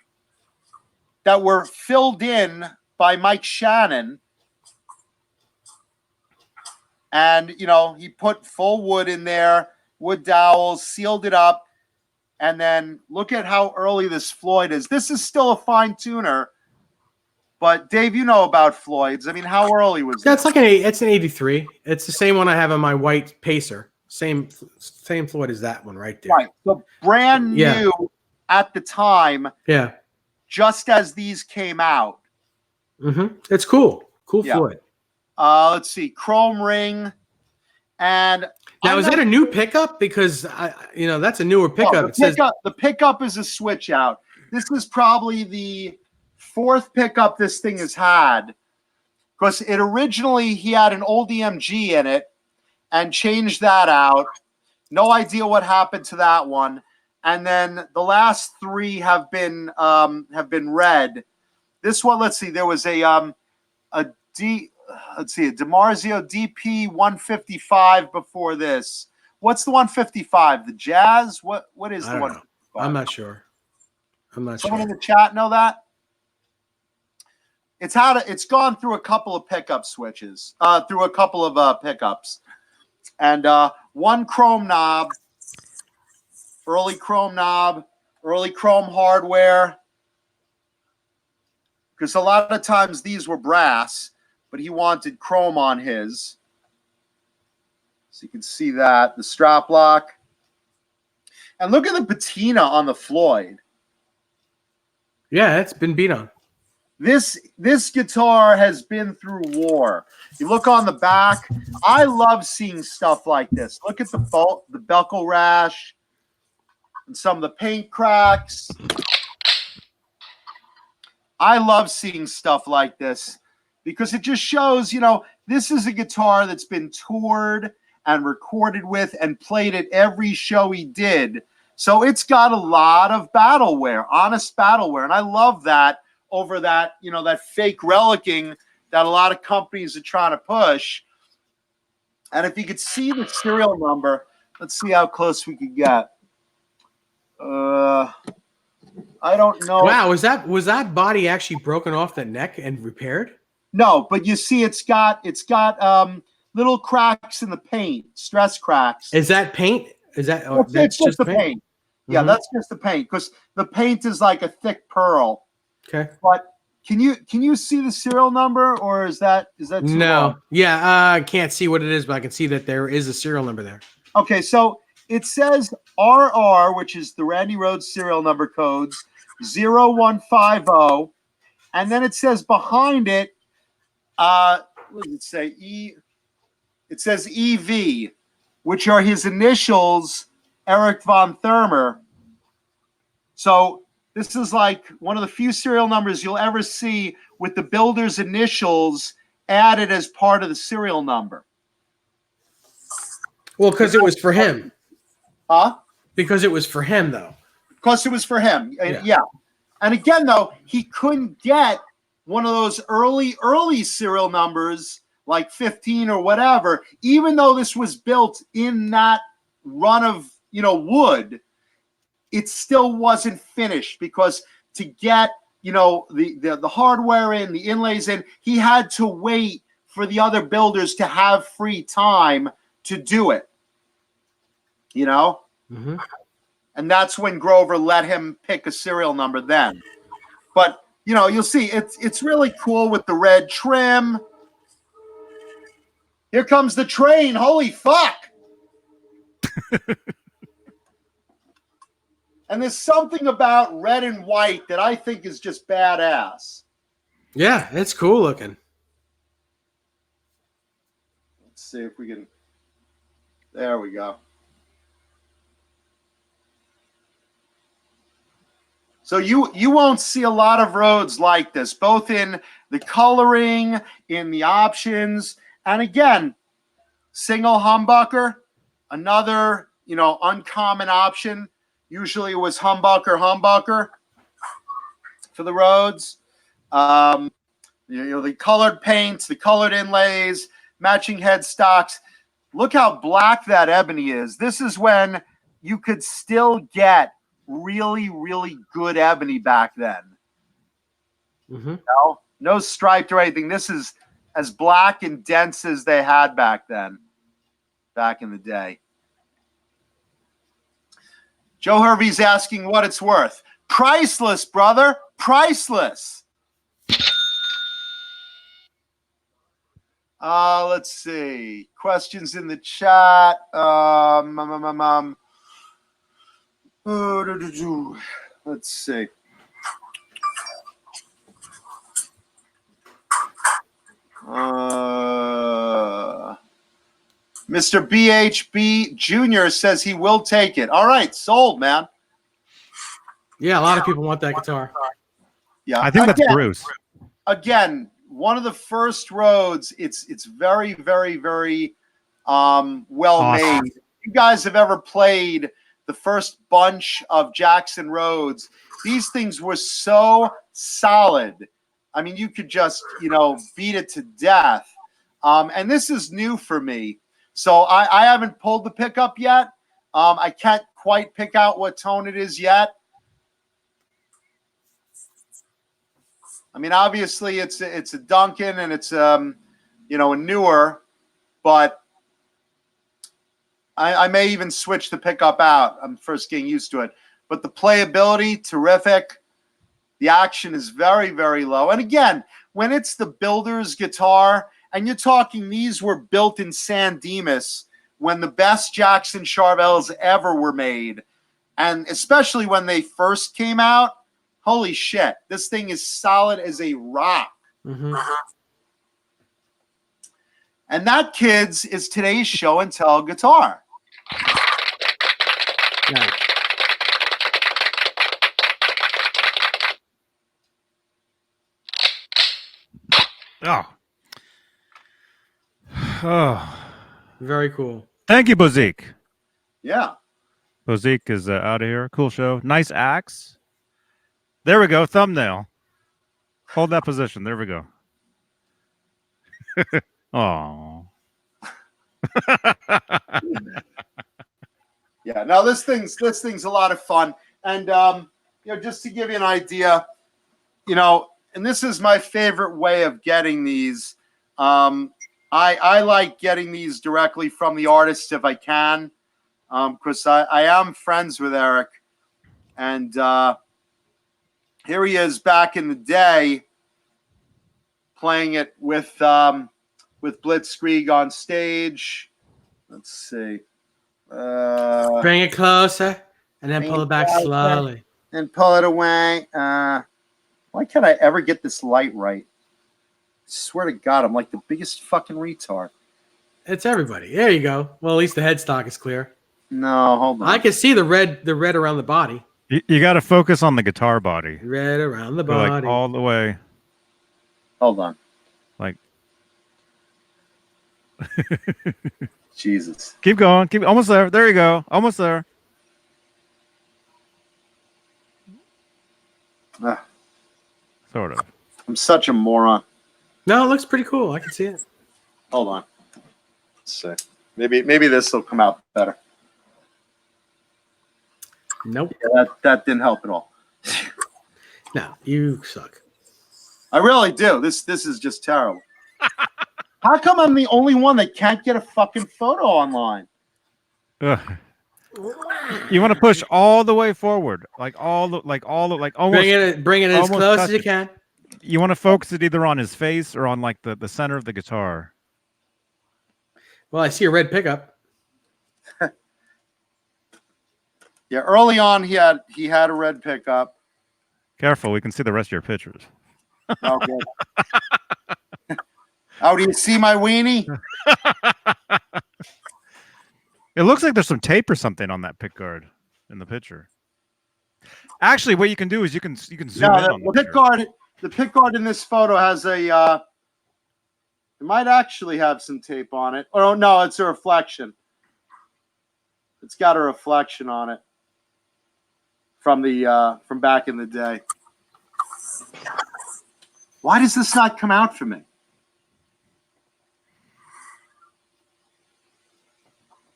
that were filled in by Mike Shannon. And, you know, he put full wood in there, wood dowels, sealed it up. And then look at how early this Floyd is. This is still a fine tuner. But Dave, you know about Floyd's. I mean, how early was That's this? like it's an 83. It's the same one I have on my white Pacer. Same Floyd as that one right there. Right. So brand new at the time. Yeah. Just as these came out. Mm-hmm. It's cool. Cool Yeah. Floyd. Let's see. Chrome ring. And Now, is that a new pickup? Because that's a newer pickup. The pickup is a switch out. This is probably the fourth pickup this thing has had, because it originally he had an old EMG in it and changed that out. No idea what happened to that one. And then the last three have been red. This one, let's see, there was a DiMarzio DP 155 before this. What's the 155? The Jazz? What is the one? I'm not sure. Someone in the chat know that? It's gone through a couple of pickup switches, through a couple of pickups, and one chrome knob, early chrome hardware. Because a lot of times these were brass, but he wanted chrome on his. So you can see that, the strap lock. And look at the patina on the Floyd. Yeah, it's been beat on. This guitar has been through war. You look on the back. I love seeing stuff like this. Look at the buckle rash and some of the paint cracks. I love seeing stuff like this because it just shows, this is a guitar that's been toured and recorded with and played at every show he did. So it's got a lot of battle wear, honest battle wear. And I love that over that, that fake relicing that a lot of companies are trying to push. And if you could see the serial number, let's see how close we could get. I don't know. Wow, was that body actually broken off the neck and repaired? No, but you see it's got little cracks in the paint, stress cracks. Is that paint? Is that it's just the paint? Yeah, that's just the paint, because the paint is like a thick pearl. Okay. But can you see the serial number, or is that too no? long? Yeah, I can't see what it is, but I can see that there is a serial number there. Okay, so it says RR, which is the Randy Rhoads serial number codes, 0150, and then it says behind it, what does it say? It says EV, which are his initials, Eric von Thermer. So this is like one of the few serial numbers you'll ever see with the builder's initials added as part of the serial number. Well, because it was for him. Huh? Because it was for him, though. Because it was for him. Yeah. And again, though, he couldn't get one of those early serial numbers, like 15 or whatever, even though this was built in that run of, wood, it still wasn't finished, because to get, the hardware in, the inlays in, he had to wait for the other builders to have free time to do it. Mm-hmm. And that's when Grover let him pick a serial number then. But, you'll see it's really cool with the red trim. Here comes the train. Holy fuck. And there's something about red and white that I think is just badass. Yeah, it's cool looking. Let's see if we can. There we go. So you won't see a lot of Rhoads like this, both in the coloring, in the options, and again, single humbucker, another uncommon option. Usually it was humbucker for the Rhoads. The colored paints, the colored inlays, matching headstocks. Look how black that ebony is. This is when you could still get really, really good ebony back then. Mm-hmm. No striped or anything. This is as black and dense as they had back then, back in the day. Joe Hervey's asking what it's worth. Priceless, brother. Priceless. Let's see. Questions in the chat. Let's see. Mr. BHB Jr. says he will take it. All right, sold, man. Yeah, a lot of people want that guitar. Yeah, I think that's again, Bruce. Again, one of the first roads. It's very, very, very well Awesome. made. If you guys have ever played the first bunch of Jackson roads, these things were so solid. I mean, you could just, beat it to death. And this is new for me. So I haven't pulled the pickup yet. I can't quite pick out what tone it is yet. I mean, obviously it's a Duncan and it's a newer, but I may even switch the pickup out. I'm first getting used to it. But the playability, terrific. The action is very, very low. And again, when it's the builder's guitar, and you're talking these were built in San Dimas when the best Jackson Charvels ever were made, and especially when they first came out, holy shit, this thing is solid as a rock. Mm-hmm. And that, kids, is today's show and tell guitar. Nice. Oh. Oh. Very cool. Thank you, Bozique. Yeah. Bozique is out of here. Cool show. Nice axe. There we go. Thumbnail. Hold that position. There we go. Oh. Yeah. Now this thing's a lot of fun, and just to give you an idea, and this is my favorite way of getting these. I like getting these directly from the artist if I can, because I am friends with Eric, and here he is back in the day playing it with Blitzkrieg on stage. Let's see. Bring it closer and then pull it back slowly. And pull it away. Why can't I ever get this light right? I swear to God, I'm like the biggest fucking retard. It's everybody. There you go. Well, at least the headstock is clear. No, hold on. I can see the red around the body. You got to focus on the guitar body. Red around the Go, body. like all the way. Hold on. Like. Jesus. Keep going. Keep almost there. There you go. Almost there. Sort of. I'm such a moron. No, it looks pretty cool. I can see it. Hold on. Let's see. Maybe this will come out better. Nope. Yeah, that didn't help at all. No, you suck. I really do. This is just terrible. How come I'm the only one that can't get a fucking photo online? Ugh. You want to push all the way forward, like almost. Bring it as almost close touch as you it. can. You want to focus it either on his face or on like the center of the guitar. Well, I see a red pickup. Yeah, early on he had a red pickup. Careful, we can see the rest of your pictures. Oh, good. Oh, do you see my weenie? It looks like there's some tape or something on that pick guard in the picture. Actually, what you can do is you can zoom in on the pick guard. The pick guard in this photo has a. It might actually have some tape on it. Oh no, it's a reflection. It's got a reflection on it from back in the day. Why does this not come out for me?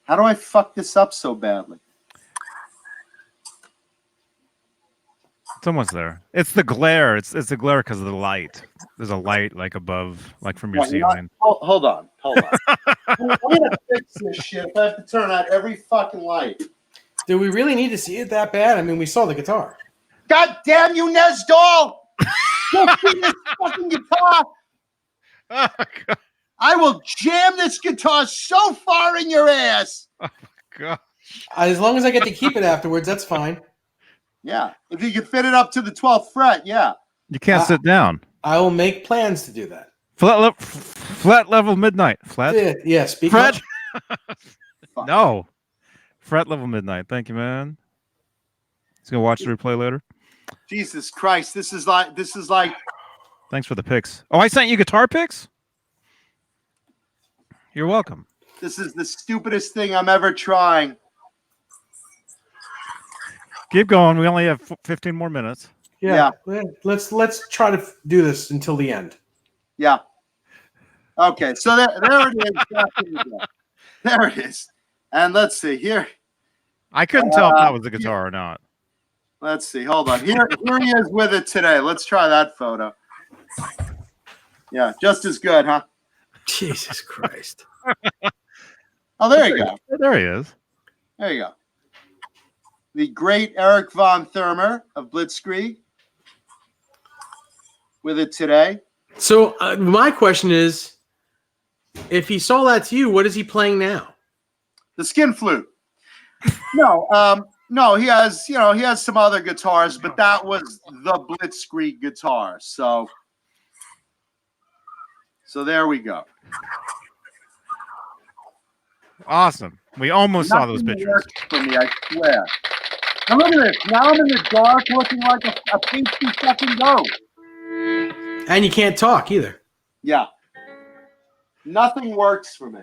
How do I fuck this up so badly? It's almost there. It's the glare. It's the glare because of the light. There's a light like above, like from your ceiling. Hold on. I'm gonna fix this shit if I have to turn out every fucking light. Do we really need to see it that bad? I mean, we saw the guitar. God damn you, Nesdal! Go see this fucking guitar. Oh, God. I will jam this guitar so far in your ass. Oh, God. As long as I get to keep it afterwards, that's fine. Yeah, if you can fit it up to the 12th fret, yeah. You can't sit down. I will make plans to do that. Flat level midnight. Flat? Yeah, speak Fret? up. No. Fret level midnight. Thank you, man. He's going to watch the replay later. Jesus Christ. This is like Thanks for the pics. Oh, I sent you guitar pics? You're welcome. this is the stupidest thing I'm ever trying. Keep going. We only have 15 more minutes. Yeah. Let's try to do this until the end. Yeah. Okay, so there it is. There it is. And let's see here. I couldn't tell if that was a guitar or not. Let's see. Hold on. Here he is with it today. Let's try that photo. Yeah, just as good, huh? Jesus Christ. Oh, there you go. There he is. There you go. The great Eric von Thermer of Blitzkrieg with it today. So my question is, if he sold that to you, what is he playing now? The skin flute. No, he has some other guitars, but that was the Blitzkrieg guitar. So there we go. Awesome. We almost saw those Nothing pictures. works for me, I swear. Now look at this. Now I'm in the dark looking like a pasty fucking goat. And you can't talk either. Yeah. Nothing works for me.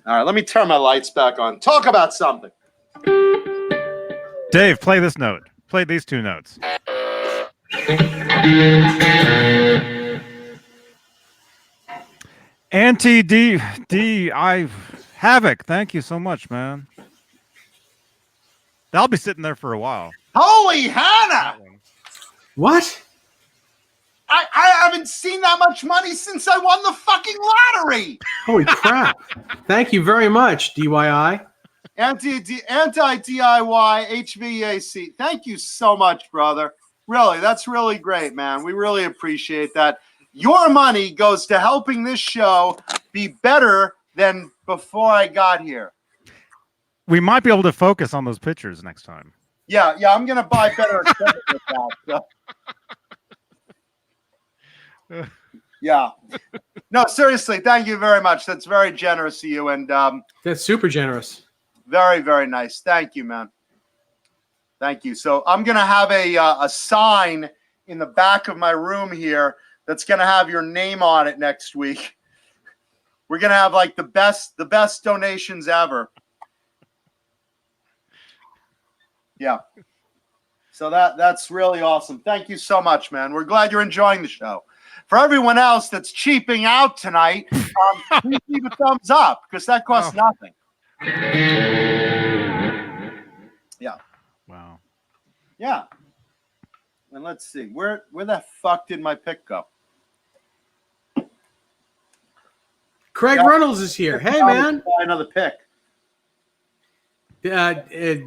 All right, let me turn my lights back on. Talk about something. Dave, play this note. Play these two notes. Anti-D Havoc. Thank you so much, man. I'll be sitting there for a while. Holy Hannah! What? I haven't seen that much money since I won the fucking lottery. Holy crap. Thank you very much, DYI. Anti-DIY HVAC. Thank you so much, brother. Really, that's really great, man. We really appreciate that. Your money goes to helping this show be better than before I got here. We might be able to focus on those pictures next time. Yeah, I'm going to buy better equipment with that. So. Yeah. No, seriously, thank you very much. That's very generous of you, and That's super generous. very, very nice. Thank you, man. Thank you. So I'm going to have a sign in the back of my room here that's going to have your name on it next week. We're going to have like the best donations ever. Yeah. So that's really awesome. Thank you so much, man. We're glad you're enjoying the show. For everyone else that's cheaping out tonight, please leave a thumbs up because that costs nothing. Yeah. Wow. Yeah. And let's see. Where the fuck did my pick go? Craig Reynolds is here. Hey, man. Buy another pick.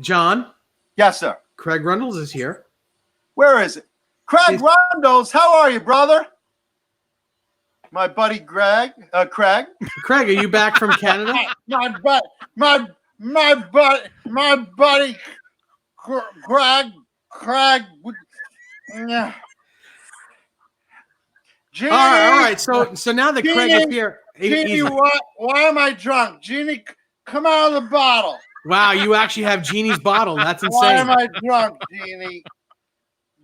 John, Yes, sir. Craig Reynolds is here. Where is it? Craig He's- Rondos, how are you, brother? My buddy Craig. Craig, are you back from Canada? my buddy Craig. Yeah. Jeannie, All right. So now that Craig is here, Jeannie, why am I drunk? Jeannie, come out of the bottle. wow, you actually have Jeannie's bottle. That's Why am insane. I drunk, Jeannie?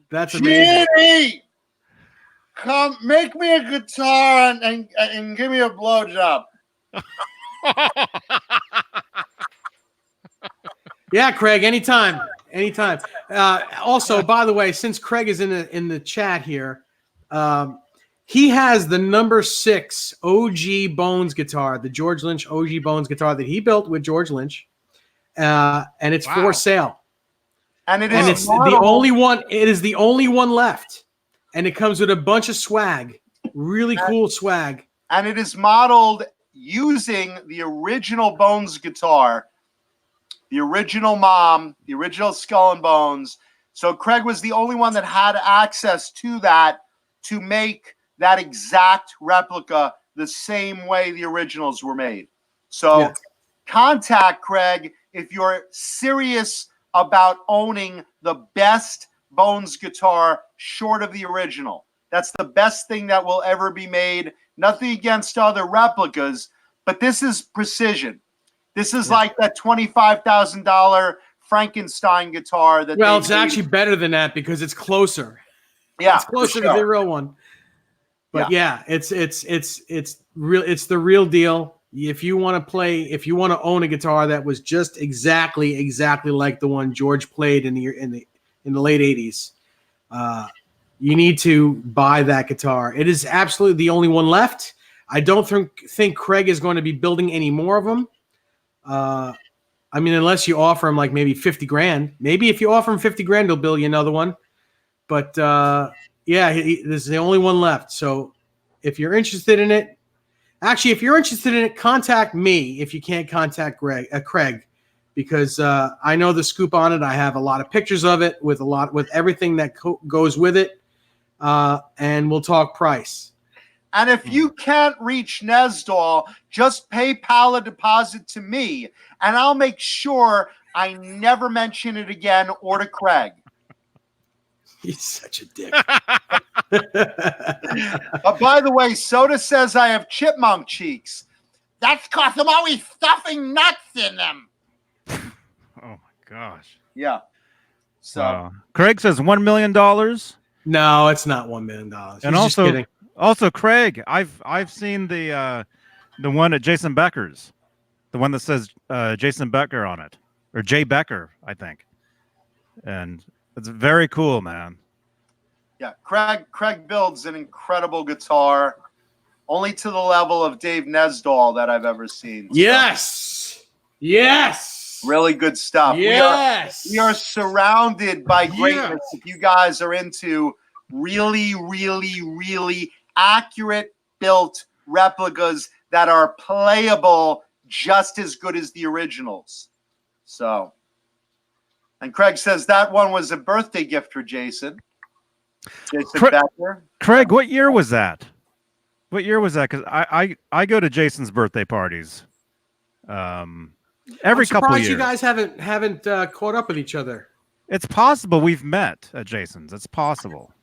That's amazing. Jeannie, come make me a guitar and give me a blowjob. Yeah, Craig, anytime. Also, by the way, since Craig is in the chat here, he has the number 6 OG Bones guitar, the George Lynch OG Bones guitar that he built with George Lynch, and it's for sale. And It's the only one. It is the only one left, and it comes with a bunch of swag, really cool swag. And it is modeled using the original Bones guitar, the original mom, the original Skull and Bones. So Craig was the only one that had access to that to make that exact replica the same way the originals were made. So contact Craig if you're serious about owning the best Bones guitar short of the original. That's the best thing that will ever be made. Nothing against other replicas, but this is precision. This is like that $25,000 Frankenstein guitar that Well, they it's made. actually better than that because it's closer. Yeah, It's closer for to the sure. real one. But yeah, it's real. It's the real deal. If you want to own a guitar that was just exactly like the one George played in the late 80s, you need to buy that guitar. It is absolutely the only one left. I don't think Craig is going to be building any more of them. I mean, unless you offer him like maybe 50 grand. Maybe if you offer him 50 grand, he'll build you another one. But yeah, this is the only one left. So if you're interested in it, contact me if you can't contact Craig, because I know the scoop on it. I have a lot of pictures of it with everything that goes with it, and we'll talk price. And if you can't reach Nesdal, just PayPal a deposit to me, and I'll make sure I never mention it again or to Craig. He's such a dick. By the way, Soda says I have chipmunk cheeks. That's because I'm always stuffing nuts in them. Oh my gosh. Yeah. So Craig says $1 million. No, it's not $1 million. And also, Craig, I've seen the one at Jason Becker's, the one that says Jason Becker on it, or Jay Becker, I think, and it's very cool, man. yeah, Craig builds an incredible guitar, only to the level of Dave Nesdal that I've ever seen. Yes. Really good stuff. Yes. We are surrounded by greatness. If you guys are into really, really, really accurate built replicas that are playable just as good as the originals. So, and Craig says that one was a birthday gift for Jason. Becker. Craig, what year was that? What year was that? Because I go to Jason's birthday parties. Every couple of years. You guys haven't caught up with each other. It's possible we've met at Jason's. It's possible.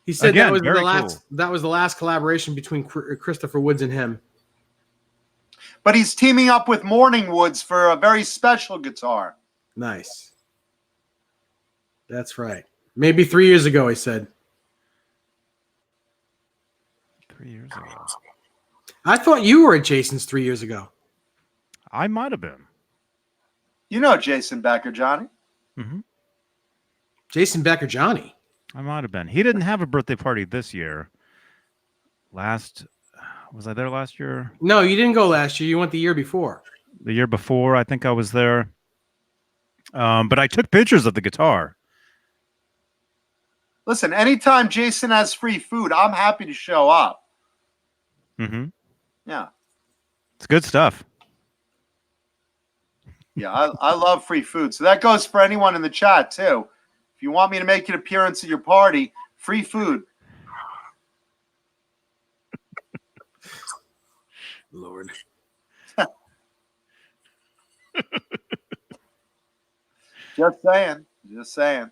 He said again, that was the last collaboration between Christopher Woods and him. But he's teaming up with Morning Woods for a very special guitar. Nice. That's right. Maybe 3 years ago, he said. 3 years ago. I thought you were at Jason's 3 years ago. I might have been. You know Jason Becker, Johnny. Mm-hmm. Jason Becker, Johnny. I might have been. He didn't have a birthday party this year. Was I there last year? No, you didn't go last year. You went the year before. The year before, I think I was there. But I took pictures of the guitar. Listen, anytime Jason has free food, I'm happy to show up. Mm-hmm. Yeah. It's good stuff. Yeah, I love free food. So that goes for anyone in the chat, too. If you want me to make an appearance at your party, free food. Lord. Just saying.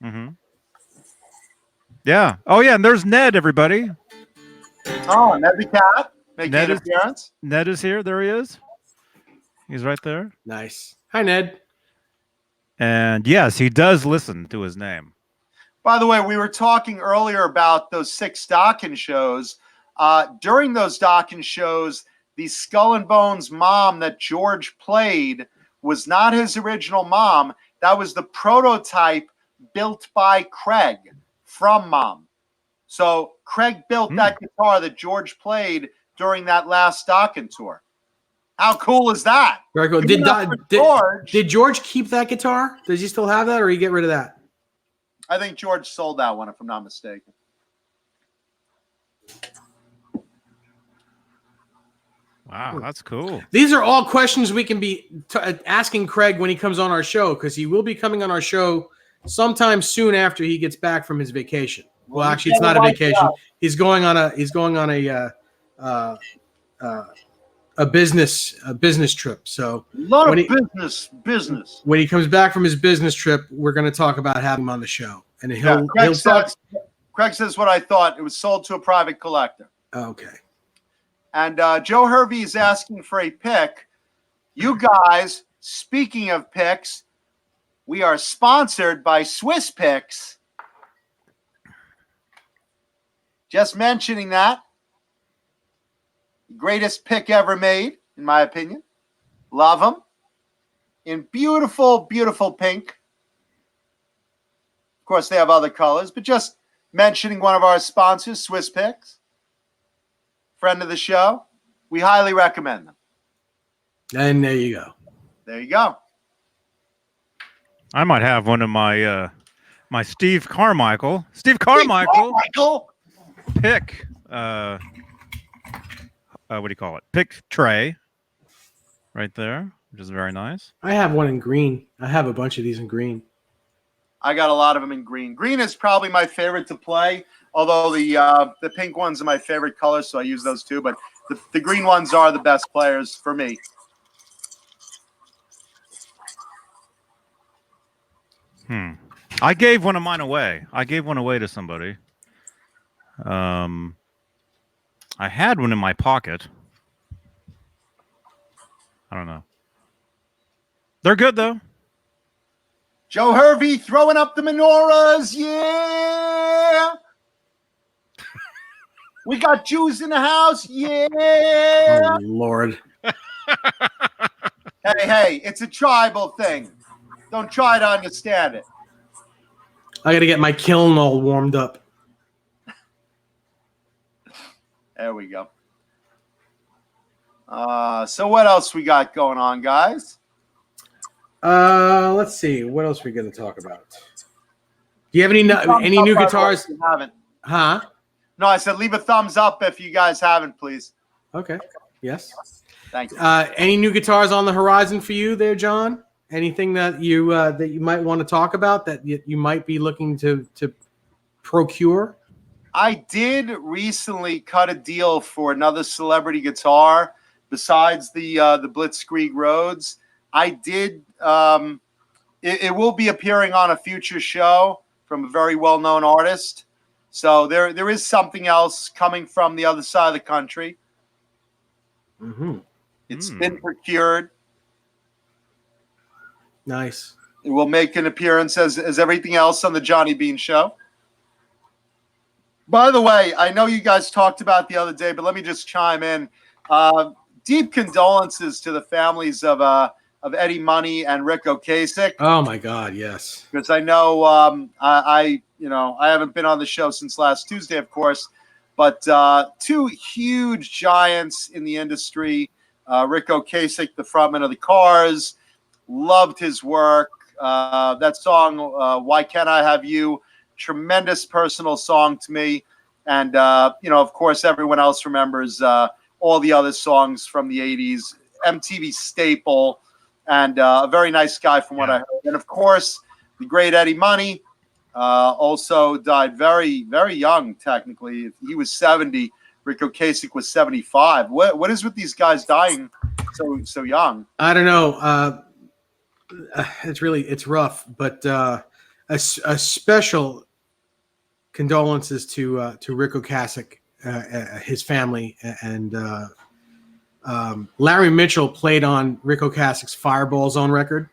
Mm-hmm. Yeah. Oh, yeah, and there's Ned, everybody. Oh, Ned the cat making an appearance. Ned is here. There he is. He's right there. Nice. Hi, Ned. And yes, he does listen to his name. By the way, we were talking earlier about those 6 Dokken shows. During those Dokken shows, the Skull and Bones mom that George played was not his original mom. That was the prototype built by Craig from Mom. So Craig built that guitar that George played during that last Dokken tour. How cool is that? Very cool. Did George keep that guitar? Does he still have that, or he get rid of that? I think George sold that one, if I'm not mistaken. Wow, that's cool. These are all questions we can be asking Craig when he comes on our show, because he will be coming on our show sometime soon after he gets back from his vacation. Well, actually, it's not a vacation. He's going on a business trip. So a lot of business. When he comes back from his business trip, we're going to talk about having him on the show, and he'll talk. Craig says what I thought. It was sold to a private collector. Okay. And Joe Hervey is asking for a pick. You guys, speaking of picks, we are sponsored by Swiss Picks. Just mentioning that. Greatest pick ever made, in my opinion. Love them. In beautiful, beautiful pink. Of course, they have other colors, but just mentioning one of our sponsors, Swiss Picks. Friend of the show. We highly recommend them. And there you go. There you go. I might have one of my my Steve Carmichael Michael. pick. What do you call it? Pick tray, right there, which is very nice. I have one in green. I have a bunch of these in green. I got a lot of them in green. Green is probably my favorite to play, although the pink ones are my favorite colors, so I use those too. But the green ones are the best players for me. I gave one of mine away. I gave one away to somebody. I had one in my pocket. I don't know. They're good though. Joe Hervey throwing up the menorahs. Yeah. We got Jews in the house. Yeah. Oh, Lord. Hey, it's a tribal thing. Don't try to understand it. I got to get my kiln all warmed up. There we go. So what else we got going on, guys? Let's see. What else are we going to talk about? Do you have any new guitars? If you haven't. Huh? No, I said leave a thumbs up if you guys haven't, please. Okay. Yes. Thank you. Any new guitars on the horizon for you there, John? Anything that you might want to talk about that you might be looking to procure? I did recently cut a deal for another celebrity guitar besides the Blitzkrieg Rhodes. I did. It will be appearing on a future show from a very well-known artist. So there is something else coming from the other side of the country. Mm-hmm. It's been procured. Nice. It will make an appearance as everything else on the Johnny Beane Show. By the way, I know you guys talked about the other day, but let me just chime in. Deep condolences to the families of Eddie Money and Rick Ocasek. Oh my God, yes. Because I know I haven't been on the show since last Tuesday, of course, but two huge giants in the industry. Rick Ocasek, the frontman of the Cars, loved his work. That song, "Why Can't I Have You?" Tremendous personal song to me, and of course, everyone else remembers all the other songs from the 80s, MTV staple, and a very nice guy from what I heard. And of course, the great Eddie Money also died very, very young. Technically, he was 70. Rick Ocasek was 75. What is with these guys dying so young? I don't know. It's rough, but a special condolences to Rick Ocasek, his family, and Larry Mitchell played on Rick Ocasek's Fireball Zone record,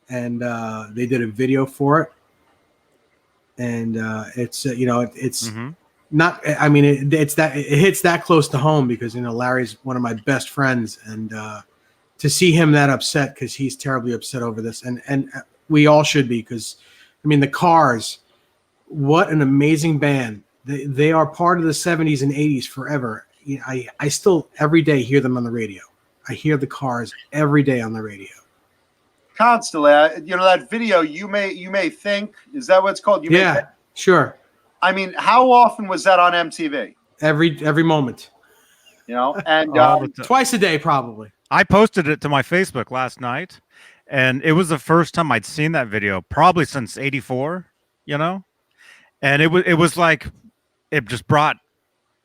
and they did a video for it, and it's not. I mean, it hits that close to home because Larry's one of my best friends, and to see him that upset because he's terribly upset over this, and we all should be because the Cars. What an amazing band. They are part of the 70s and 80s forever. I still every day hear them on the radio. I hear the Cars every day on the radio. Constantly. That video you may think, is that what it's called? Sure. I mean, how often was that on MTV? Every moment. And twice a day probably. I posted it to my Facebook last night, and it was the first time I'd seen that video probably since '84, And it was like, it just brought,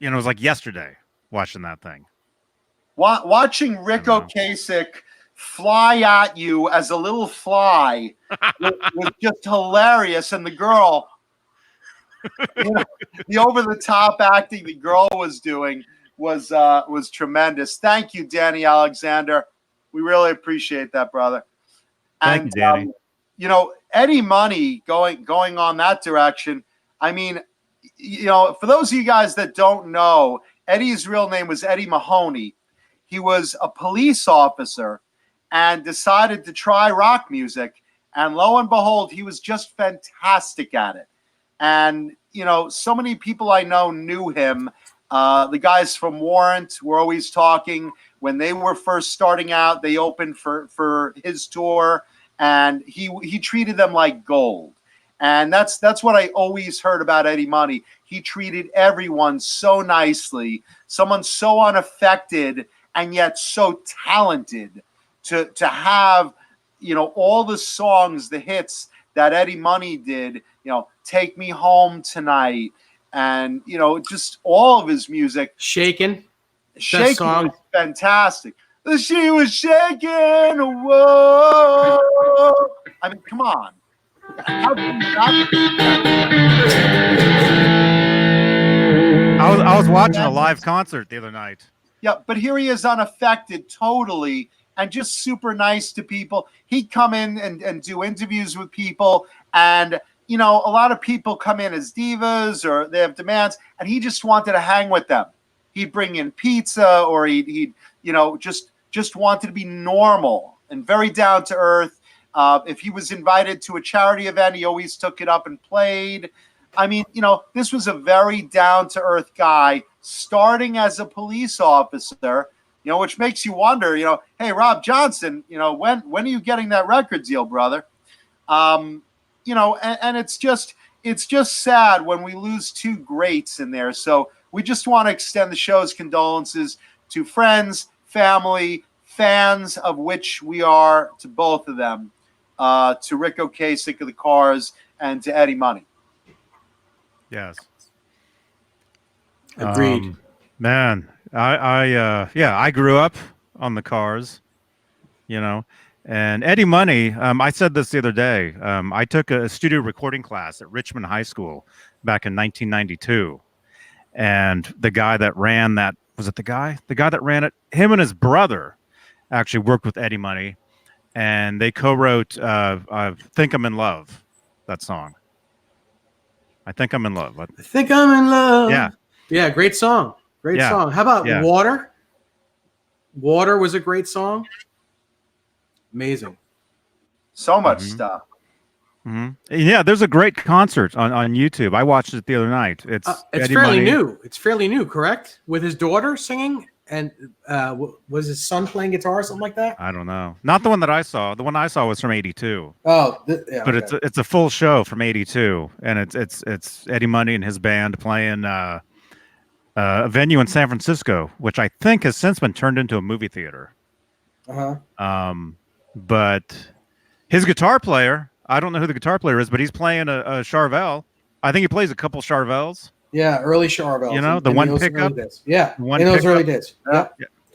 it was like yesterday watching that thing. Watching Rick Ocasek fly at you as a little fly was just hilarious. And the girl, the over-the-top acting the girl was doing was tremendous. Thank you, Danny Alexander. We really appreciate that, brother. Thank you, Danny. Eddie Money going on that direction. I mean, for those of you guys that don't know, Eddie's real name was Eddie Mahoney. He was a police officer and decided to try rock music. And lo and behold, he was just fantastic at it. And, so many people I know knew him. The guys from Warrant were always talking. When they were first starting out, they opened for his tour, and he treated them like gold. And that's what I always heard about Eddie Money. He treated everyone so nicely, someone so unaffected and yet so talented to have, all the songs, the hits that Eddie Money did, Take Me Home Tonight, and, just all of his music. Shakin'. Shakin' song. was fantastic. She was shaking. Whoa. I mean, come on. How can you not- I was watching a live concert the other night. Yeah, but here he is unaffected totally and just super nice to people. He'd come in and do interviews with people, and a lot of people come in as divas or they have demands, and he just wanted to hang with them. He'd bring in pizza, or he'd just wanted to be normal and very down to earth. If he was invited to a charity event, he always took it up and played. I mean, this was a very down to earth guy starting as a police officer, which makes you wonder, hey, Rob Johnson, when are you getting that record deal, brother? And it's just sad when we lose two greats in there. So we just want to extend the show's condolences to friends, family, fans, of which we are, to both of them, to Rick Ocasek of the Cars and to Eddie Money. Yes. Agreed. Man, I grew up on the Cars, and Eddie Money. I said this the other day. I took a studio recording class at Richmond High School back in 1992, and the guy that ran that, was it the guy that ran it? Him and his brother actually worked with Eddie Money, and they co-wrote "Think I'm in Love," that song. I think I'm in love. I think I'm in love. Yeah. Yeah, great song. Great song. How about Water? Water was a great song. Amazing. So much stuff. Mm-hmm. Yeah, there's a great concert on YouTube. I watched it the other night. It's fairly new. It's fairly new, correct? With his daughter singing, and was his son playing guitar or something like that? I don't know. Not the one that I saw. The one I saw was from '82. Oh, but okay. It's a full show from '82, and it's Eddie Money and his band playing a venue in San Francisco, which I think has since been turned into a movie theater. But his guitar player, I don't know who the guitar player is, but he's playing a Charvel. I think he plays a couple Charvels. Yeah, early Charvels. The one pickup. Yeah, in those early days. Yeah.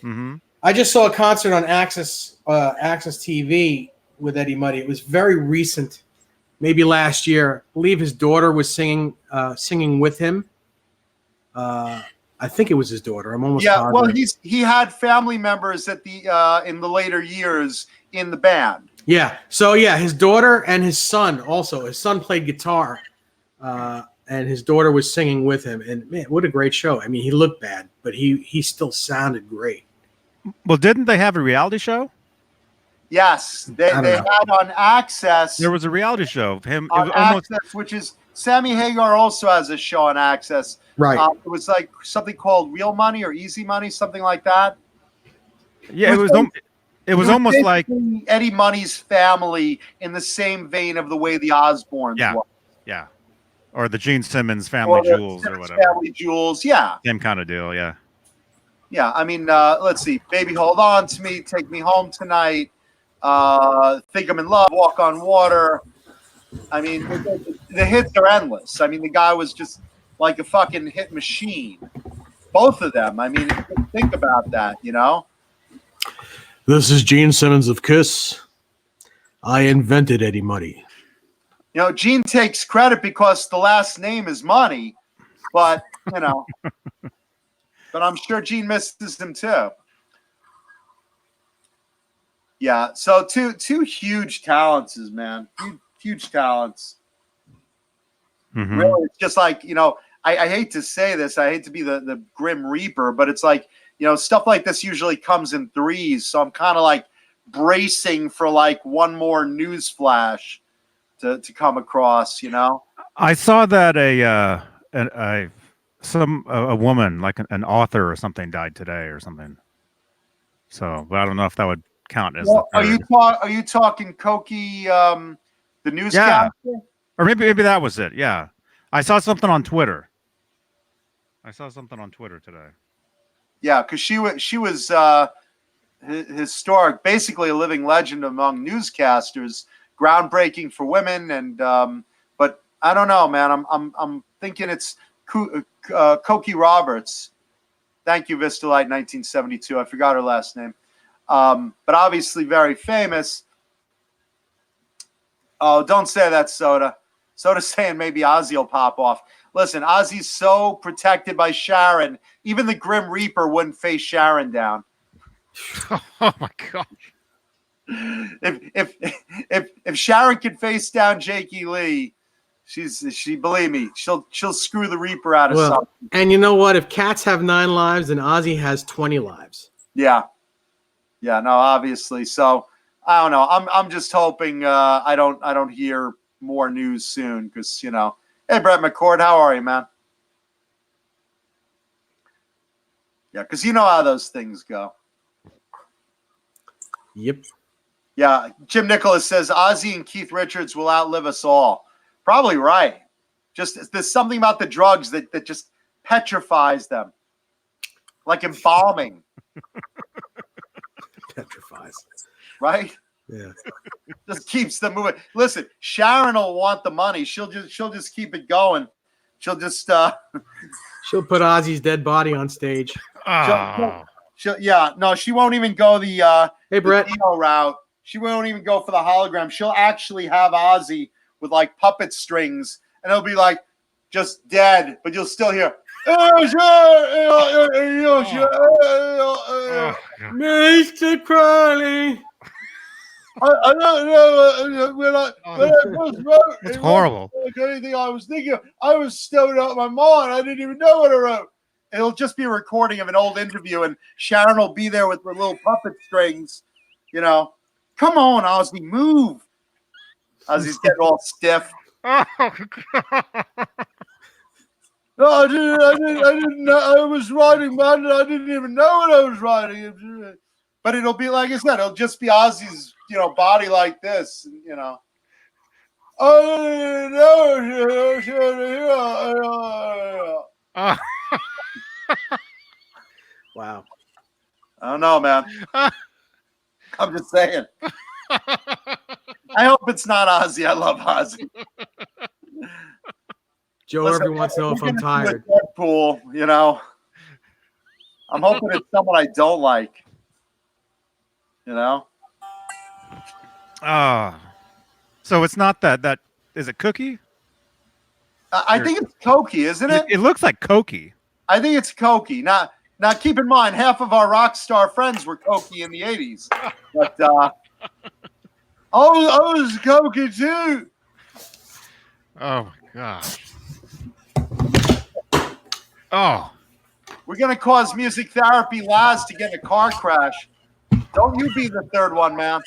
Mm-hmm. I just saw a concert on Access TV with Eddie Money. It was very recent, maybe last year. I believe his daughter was singing with him. I think it was his daughter. I'm almost positive. Well, he had family members at the in the later years in the band. Yeah. So his daughter and his son also. His son played guitar, and his daughter was singing with him. And man, what a great show! I mean, he looked bad, but he still sounded great. Well, didn't they have a reality show? Yes, they had on Access. There was a reality show of him. On Access, which is Sammy Hagar also has a show on Access. Right. It was like something called Real Money or Easy Money, something like that. Yeah, it was almost like Eddie Money's family in the same vein of the way the Osbournes were. Yeah. Or the Gene Simmons Family Jewels or whatever. Family Jewels, yeah. Same kind of deal, yeah. Yeah, I mean, let's see. Baby, Hold On to Me, Take Me Home Tonight, Think I'm in Love, Walk on Water. I mean, the hits are endless. I mean, the guy was just like a fucking hit machine. Both of them. I mean, think about that, This is Gene Simmons of Kiss. I invented Eddie Money. Gene takes credit because the last name is Money, but, but I'm sure Gene misses him too. Yeah, so two huge talents, man. Huge talents. Mhm. Really, it's just like, I hate to say this. I hate to be the Grim Reaper, but it's like, stuff like this usually comes in threes. So I'm kind of like bracing for like one more news flash to come across, I saw that a woman, like an author or something, died today or something. So, but I don't know if that would count as Well, the third. are you talking Koki, the Yeah, newscaster? or maybe that was it. Yeah, I saw something on Twitter. Today. Yeah, because she was historic, basically a living legend among newscasters, groundbreaking for women. And but I don't know, man. I'm thinking it's Koki Roberts. Thank you, Vistalite 1972. I forgot her last name, but obviously very famous. Oh, don't say that, Soda. Soda's saying maybe Ozzy will pop off. Listen, Ozzy's so protected by Sharon. Even the Grim Reaper wouldn't face Sharon down. Oh my god! If Sharon could face down Jakey Lee, she believe me, she'll screw the Reaper out of something. And you know what? If cats have 9 lives, then Ozzy has 20 lives. Yeah, no, obviously. So I don't know. I'm just hoping I don't hear more news soon because Hey, Brett McCord, how are you, man? Yeah, because you know how those things go. Yep. Yeah, Jim Nicholas says Ozzy and Keith Richards will outlive us all. Probably right. Just there's something about the drugs that just petrifies them, like embalming. Petrifies. Right? Yeah. Just keeps them moving. Listen, Sharon will want the money. She'll just keep it going. She'll just She'll put Ozzy's dead body on stage. Oh. she won't even go the Hey, Brett. the Dio route. She won't even go for the hologram. She'll actually have Ozzy with like puppet strings, and it'll be like just dead, but you'll still hear. Mr. Crowley. I don't know when I first wrote. It's horrible. Like anything I was thinking, I was stoned out of my mind. I didn't even know what I wrote. It'll just be a recording of an old interview, and Sharon will be there with her little puppet strings. Come on, Ozzy, move. Ozzy's getting all stiff. Oh god! No, I didn't know. I was writing, man. I didn't even know what I was writing. But it'll be like I said. It'll just be Ozzy's, body like this. I didn't know. Wow. I don't know, man. I'm just saying. I hope it's not Ozzy. I love Ozzy. Joe Irvin wants to know if I'm tired. Deadpool, I'm hoping it's someone I don't like. So it's not that. Is it Cookie? I think it's Koki, isn't it? It looks like Koki. I think it's Koki. Now keep in mind, half of our rock star friends were Koki in the 80s. But I was Koki too. Oh my gosh. Oh. We're going to cause Music Therapy Laz to get in a car crash. Don't you be the third one, man.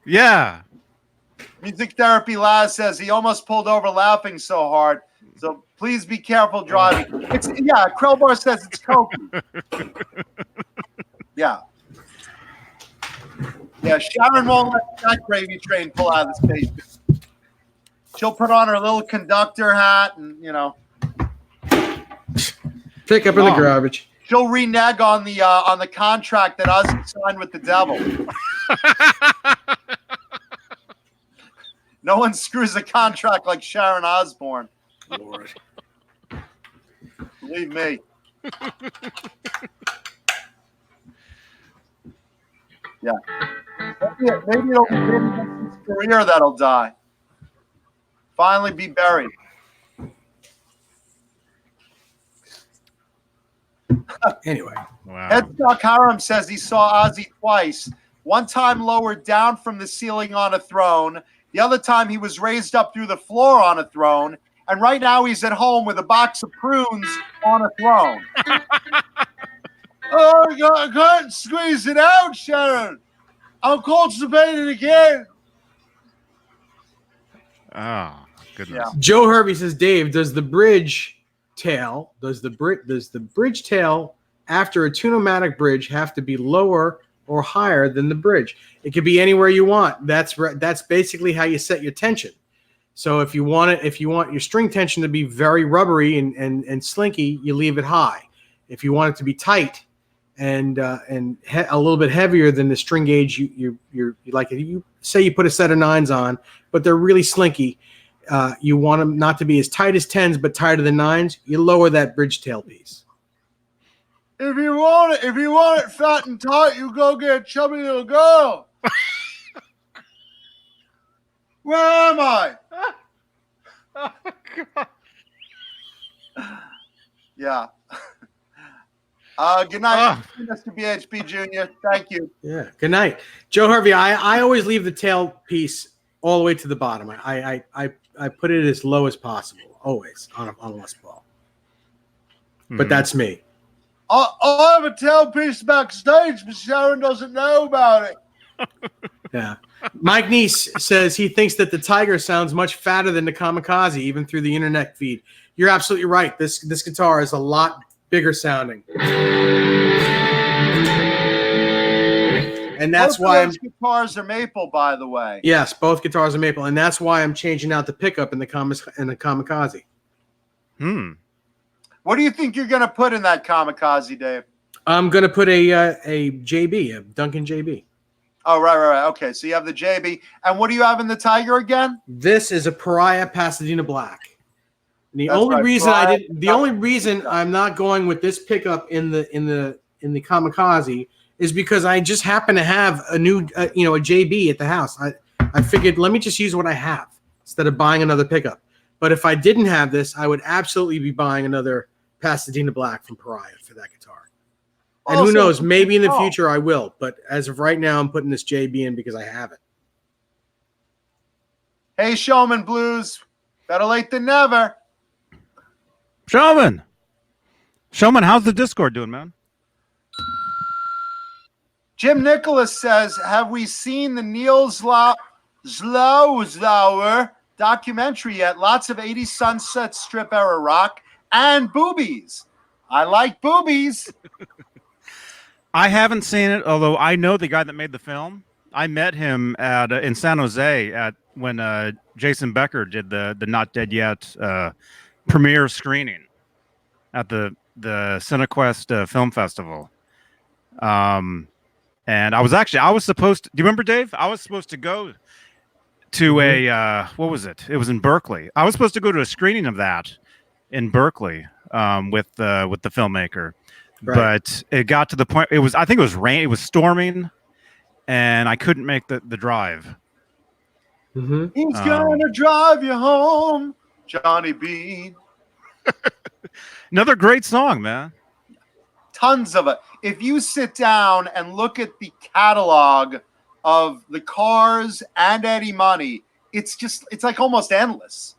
Yeah. Music Therapy Laz says he almost pulled over laughing so hard. So please be careful driving. Krellbar says it's Koki. Yeah. Yeah, Sharon won't let that gravy train pull out of the station. She'll put on her little conductor hat and, Pick up in the garbage. She'll renege on the contract that Ozzy signed with the devil. No one screws a contract like Sharon Osbourne. Lord. Believe me. Yeah. Maybe it'll be his career that'll die. Finally be buried. Anyway, Wow. Headstock Haram says he saw Ozzy twice. One time lowered down from the ceiling on a throne. The other time he was raised up through the floor on a throne. And right now he's at home with a box of prunes on a throne. Oh, I can't squeeze it out, Sharon. I'm constipated again. Oh, goodness. Joe Hervey says, Dave, does the bridge tail after a two-nomatic bridge have to be lower or higher than the bridge? It could be anywhere you want. That's basically how you set your tension. So if you want your string tension to be very rubbery and slinky, you leave it high. If you want it to be tight and a little bit heavier than the string gauge, you like it. You say you put a set of 9s on, but they're really slinky. You want them not to be as tight as 10s, but tighter than 9s. You lower that bridge tail piece. If you want it fat and tight, you go get a chubby little girl. Where am I? Oh, God. Yeah. Good night, Mr. BHB Jr. Thank you. Yeah. Good night, Joe Hervey. I always leave the tail piece all the way to the bottom. I put it as low as possible, always on a Les Paul. But that's me. I have a tail piece backstage, but Sharon doesn't know about it. Yeah. Mike Neese says he thinks that the Tiger sounds much fatter than the Kamikaze, even through the internet feed. You're absolutely right. This guitar is a lot bigger sounding. And that's why guitars are maple, by the way. Yes, both guitars are maple, and that's why I'm changing out the pickup in the Kamikaze. What do you think you're going to put in that Kamikaze, Dave? I'm going to put a JB, a Duncan JB. Oh, right. Okay, so you have the JB. And what do you have in the Tiger again? This is a Pariah Pasadena Black. And the only reason I'm not going with this pickup in the Kamikaze is because I just happen to have a new a JB at the house. I figured let me just use what I have instead of buying another pickup. But if I didn't have this, I would absolutely be buying another Pasadena Black from Pariah for that guitar. And who knows, maybe in the future I will. But as of right now, I'm putting this JB in because I have it. Hey, Showman Blues. Better late than never. Showman, how's the Discord doing, man? Jim Nicholas says, have we seen the Neil Zlauer documentary yet? Lots of 80s Sunset Strip era rock and boobies. I like boobies. I haven't seen it, although I know the guy that made the film. I met him at in San Jose when Jason Becker did the Not Dead Yet premiere screening at the Cinequest Film Festival. And I was supposed to. Do you remember, Dave? I was supposed to go to a what was it? It was in Berkeley. I was supposed to go to a screening of that in Berkeley with the filmmaker. Right. But it got to the point. I think it was rain. It was storming, and I couldn't make the drive. He's gonna drive you home, Johnny Beane. Another great song, man. Tons of it. If you sit down and look at the catalog of the Cars and Eddie Money, it's like almost endless.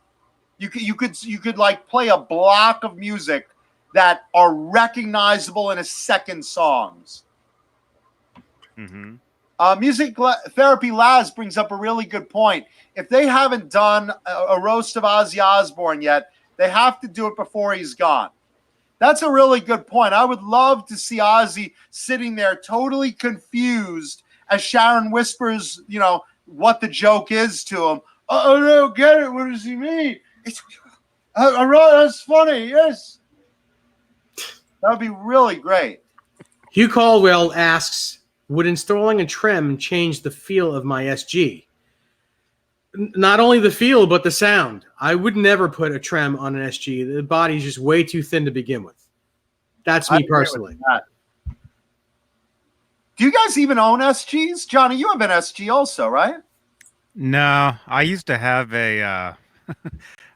You could like play a block of music that are recognizable in a second songs. Music Therapy Laz brings up a really good point. If they haven't done a roast of Ozzy Osbourne yet, they have to do it before he's gone. That's a really good point. I would love to see Ozzy sitting there totally confused as Sharon whispers, what the joke is to him. I don't get it. What does he mean? That's funny. Yes. That would be really great. Hugh Caldwell asks, would installing a trem change the feel of my SG? Not only the feel, but the sound. I would never put a trem on an SG. The body's just way too thin to begin with. That's me personally. Do you guys even own SGs? Johnny, you have an SG also, right? No, I used to have an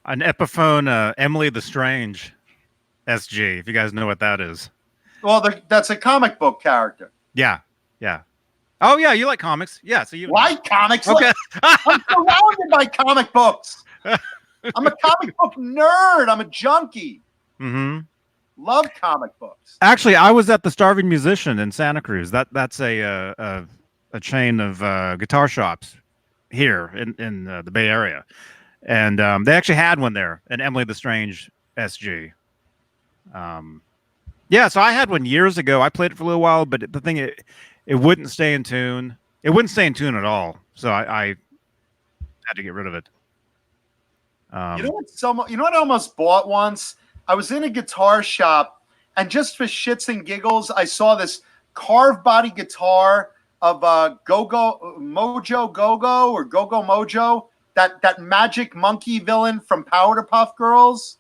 Epiphone Emily the Strange SG, if you guys know what that is. Well, that's a comic book character. Yeah. Oh yeah, you like comics? Yeah. So you Like comics? Okay. I'm surrounded by comic books. I'm a comic book nerd. I'm a junkie. Mm-hmm. Love comic books. Actually, I was at the Starving Musician in Santa Cruz. That's a chain of guitar shops here in the Bay Area, and they actually had one there, an Emily the Strange SG. Yeah, so I had one years ago. I played it for a little while, but the thing it wouldn't stay in tune. It wouldn't stay in tune at all. So I had to get rid of it. You know what I almost bought once? I was in a guitar shop, and just for shits and giggles, I saw this carved body guitar of Mojo Go-Go or Go-Go Mojo, that magic monkey villain from Powder-Puff Girls.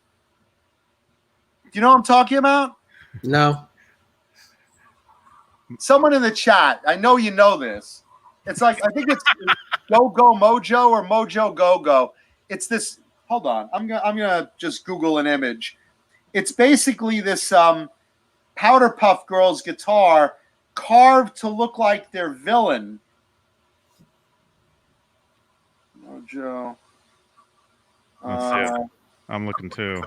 Do you know what I'm talking about? No. Someone in the chat, I know you know this. It's like, I think it's Go-Go Mojo or Mojo Go-Go. It's this. Hold on, I'm gonna just Google an image. It's basically this Powder-Puff Girls guitar carved to look like their villain. Mojo. Let's see. I'm looking too.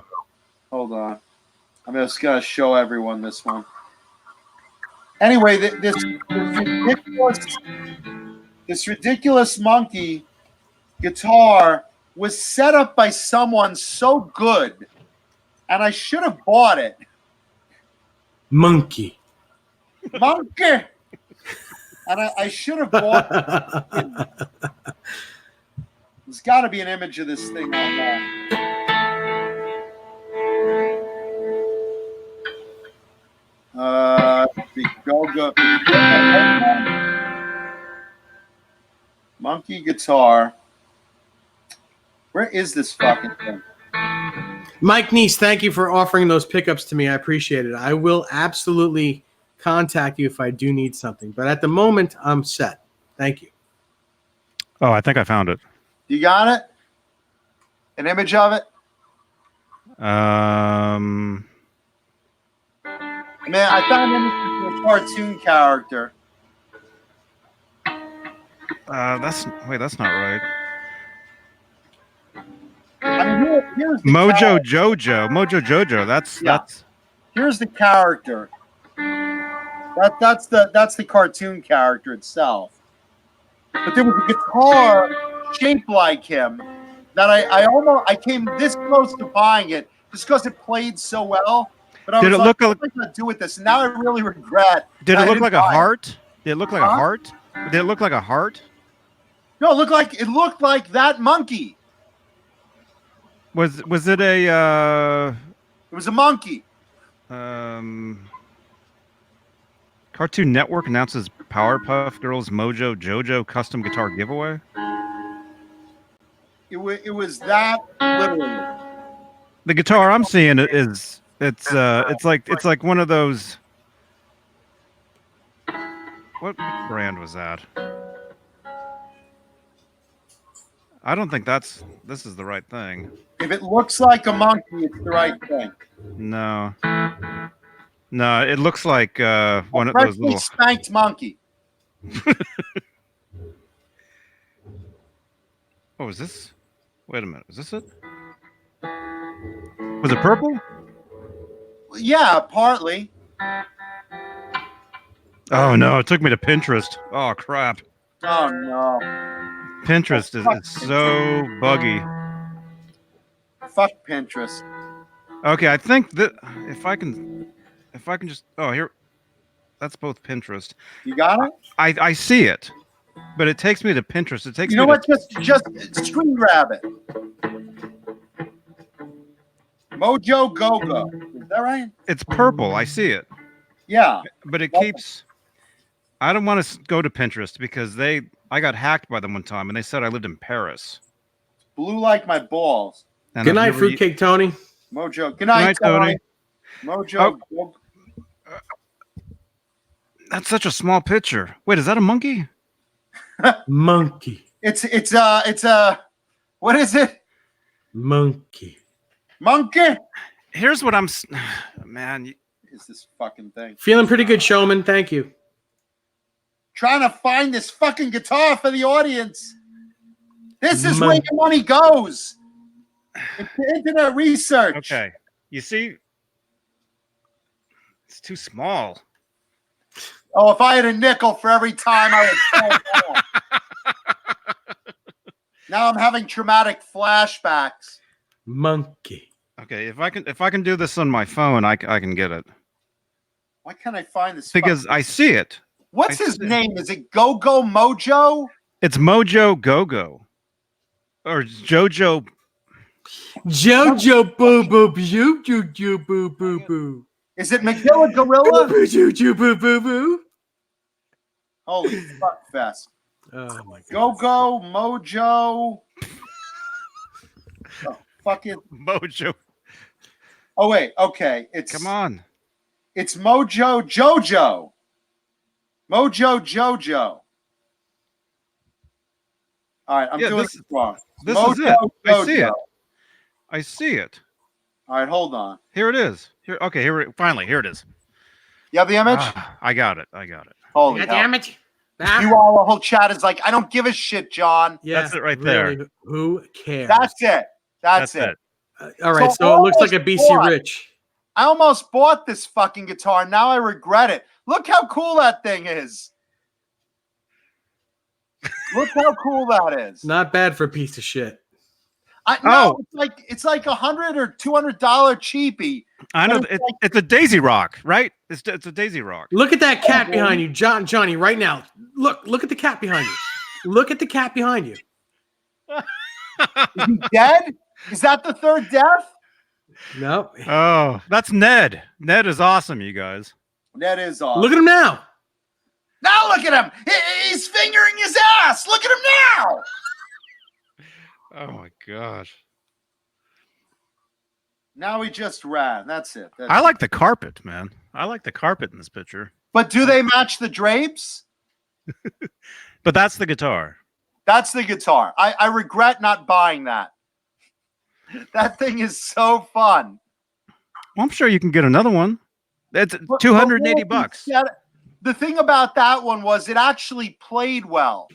Hold on, I'm just gonna show everyone this one. Anyway, this ridiculous monkey guitar was set up by someone so good, and I should have bought it. Monkey. And I should have bought it. There's got to be an image of this thing on that. Go. Monkey guitar. Where is this fucking thing? Mike Neese, thank you for offering those pickups to me. I appreciate it. I will absolutely contact you if I do need something. But at the moment, I'm set. Thank you. Oh, I think I found it. You got it? An image of it? Um, Man, I found an image of a cartoon character. that's not right. I mean, here's the Mojo character. Jojo. That's Here's the character. That's the cartoon character itself. But there was a guitar shaped like him that I came this close to buying it just because it played so well. But I Did was it look what am I gonna do with this? Now I really regret. Did that it I look didn't like a buy it. heart? Did it look like a Huh? heart? Did it look like a heart? No, it looked like that monkey. Was it a It was a monkey. Cartoon Network announces Powerpuff Girls Mojo Jojo custom guitar giveaway? It was that literally. The guitar I'm seeing it's like one of those. What brand was that? I don't think this is the right thing. If it looks like a monkey, it's the right thing. No, it looks like one of those Freshly little. spanked monkey. Oh, is this? Wait a minute. Is this it? Was it purple? Yeah, partly. Oh no! It took me to Pinterest. Oh crap! Oh no. Pinterest is so buggy. Fuck Pinterest. Okay, I think that if I can just here, that's both Pinterest. You got it? I see it, but it takes me to Pinterest. It takes You know me what? Just screen grab it. Mojo Go-Go. Is that right? It's purple. I see it, Yeah. but it keeps. I don't want to go to Pinterest because I got hacked by them one time and they said I lived in Paris. Blue like my balls. And Good I've night, never Fruitcake Tony. Mojo. Good night, Tony. Mojo. That's such a small picture. Wait, is that a monkey? Monkey. It's what is it? Monkey. Monkey. Here's what I'm. Man, is this fucking thing? Feeling pretty good, showman. Thank you. Trying to find this fucking guitar for the audience. This is where Mon- your money goes. It's internet research. Okay. You see, it's too small. Oh, if I had a nickel for every time I would sell that. Now I'm having traumatic flashbacks. Monkey. Okay, if I can do this on my phone, I can get it Why can't I find this? because I see it. What's I his see it. name? Is it Go Go Mojo? It's Mojo Go-Go or Jojo. Jojo boo boo boo boo boo boo boo. Is it Magilla Gorilla? Boo boo boo boo. Holy fuck fest. Oh my god. Go Go Mojo. Oh, fucking. Mojo. Oh wait, okay. Come on. It's Mojo Jojo. Mojo Jojo. All right, I'm Yeah, doing this- it wrong. This Mojo is it. I see Jojo. it. I see it. All right, hold on. Here it is. Here. Okay. Finally, here it is. You have the image? I got it. Holy hell. Damn it. You all, the whole chat is like, I don't give a shit, John. Yeah, That's it right there. really, who cares? That's it. That's it. All right, So so it looks like a almost BC bought. Rich. I almost bought this fucking guitar. Now I regret it. Look how cool that thing is. Look how cool that is. Not bad for a piece of shit. No, it's like $100 or $200 cheapie. I know. But It's a Daisy Rock, right? It's a Daisy Rock. Look at that cat behind you, Johnny, right now. Look at the cat behind you. Look at the cat behind you. Is he dead? Is that the third death? Nope. Oh, that's Ned. Ned is awesome, you guys. That is awesome. Look at him now. Now look at him. He's fingering his ass. Look at him now. Oh my gosh. Now he just ran. That's it. I like the carpet, man. I like the carpet in this picture. But do they match the drapes? But that's the guitar. That's the guitar. I regret not buying that. That thing is so fun. Well, I'm sure you can get another one. It's But- $280 but bucks. The thing about that one was it actually played well.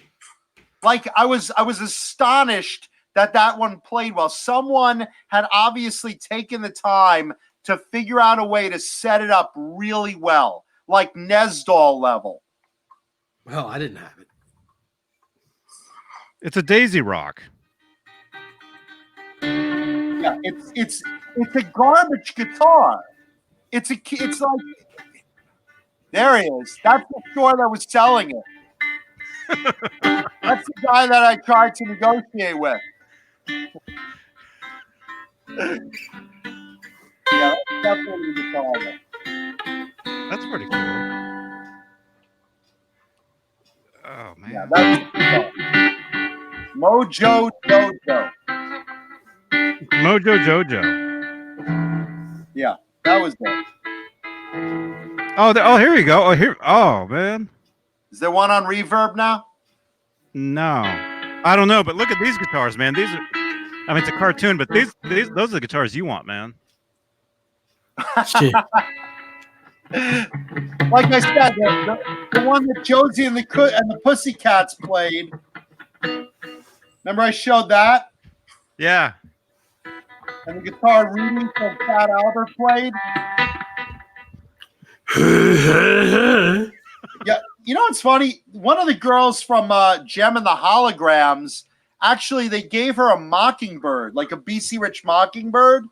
Like I was astonished that one played well. Someone had obviously taken the time to figure out a way to set it up really well, like Nesdal level. Well, I didn't have it. It's a Daisy Rock. Yeah, it's a garbage guitar. It's like there he is. That's the store that was selling it. That's the guy that I tried to negotiate with. Yeah, that's definitely the guitar. That's pretty cool. Oh man. Yeah, that's the guitar. Mojo Jojo. Mojo Jojo. Yeah, that was it. Oh, here you go. Oh man. Is there one on reverb now? No, I don't know. But look at these guitars, man. These are. I mean, it's a cartoon, but those are the guitars you want, man. Shit. Like I said, the one that Josie and the Pussycats played. Remember I showed that? Yeah. And the guitar reading from Fat Albert played. Yeah, you know what's funny? One of the girls from Gem and the Holograms, actually, they gave her a mockingbird, like a BC Rich mockingbird.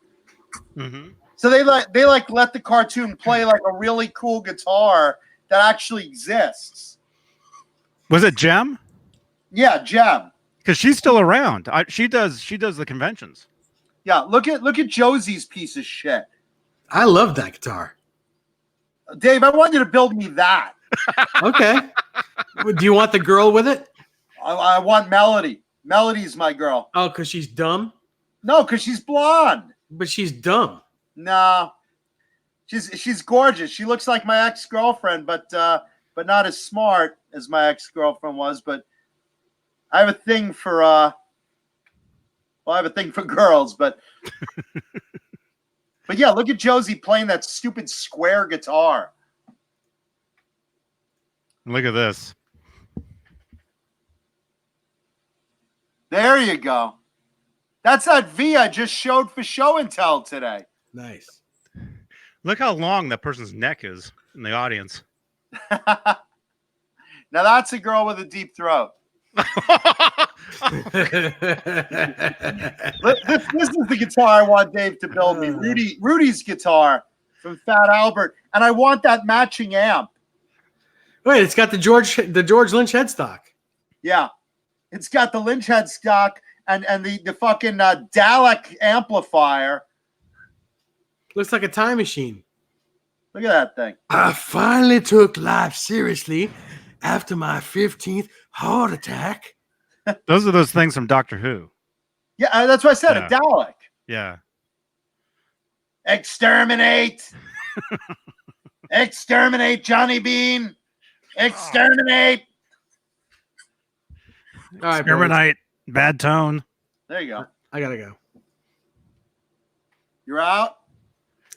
Mm-hmm. So they let the cartoon play like a really cool guitar that actually exists. Was it Gem? Yeah, Gem. Because she's still around. She does the conventions. Yeah, look at Josie's piece of shit. I love that guitar. Dave, I want you to build me that. Okay. Do you want the girl with it? I want Melody. Melody's my girl. Oh, because she's dumb? No, because she's blonde. But she's dumb. No, she's gorgeous. She looks like my ex-girlfriend, but not as smart as my ex-girlfriend was. But I have a thing for I have a thing for girls, but But yeah, look at Josie playing that stupid square guitar. Look at this. There you go. That's that V I just showed for show and tell today. Nice. Look how long that person's neck is in the audience. Now that's a girl with a deep throat. This is the guitar I want Dave to build me. Rudy's guitar from Fat Albert, and I want that matching amp. Wait, it's got the George Lynch headstock. Yeah, it's got the Lynch headstock and the fucking Dalek amplifier. Looks like a time machine. Look at that thing. I finally took life seriously after my 15th heart attack. Those are those things from Doctor Who. Yeah, that's what I said. Yeah. A Dalek. Yeah. Exterminate. Exterminate Johnny Beane. Exterminate. All right, boys. Exterminate. Bad tone. There you go. I gotta go. You're out.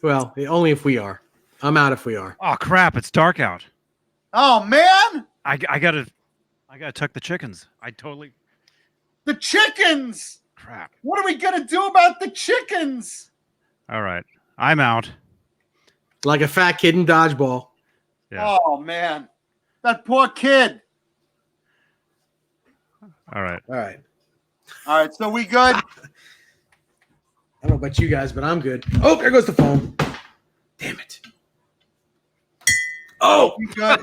Well, only if we are. I'm out if we are. Oh crap! It's dark out. Oh man, I gotta tuck the chickens. the chickens. Crap. What are we gonna do about the chickens? All right, I'm out. Like a fat kid in dodgeball. Yeah. Oh man, that poor kid. All right. All right. All right, so we good? I don't know about you guys, but I'm good. Oh, there goes the phone. Damn it. Oh, We good?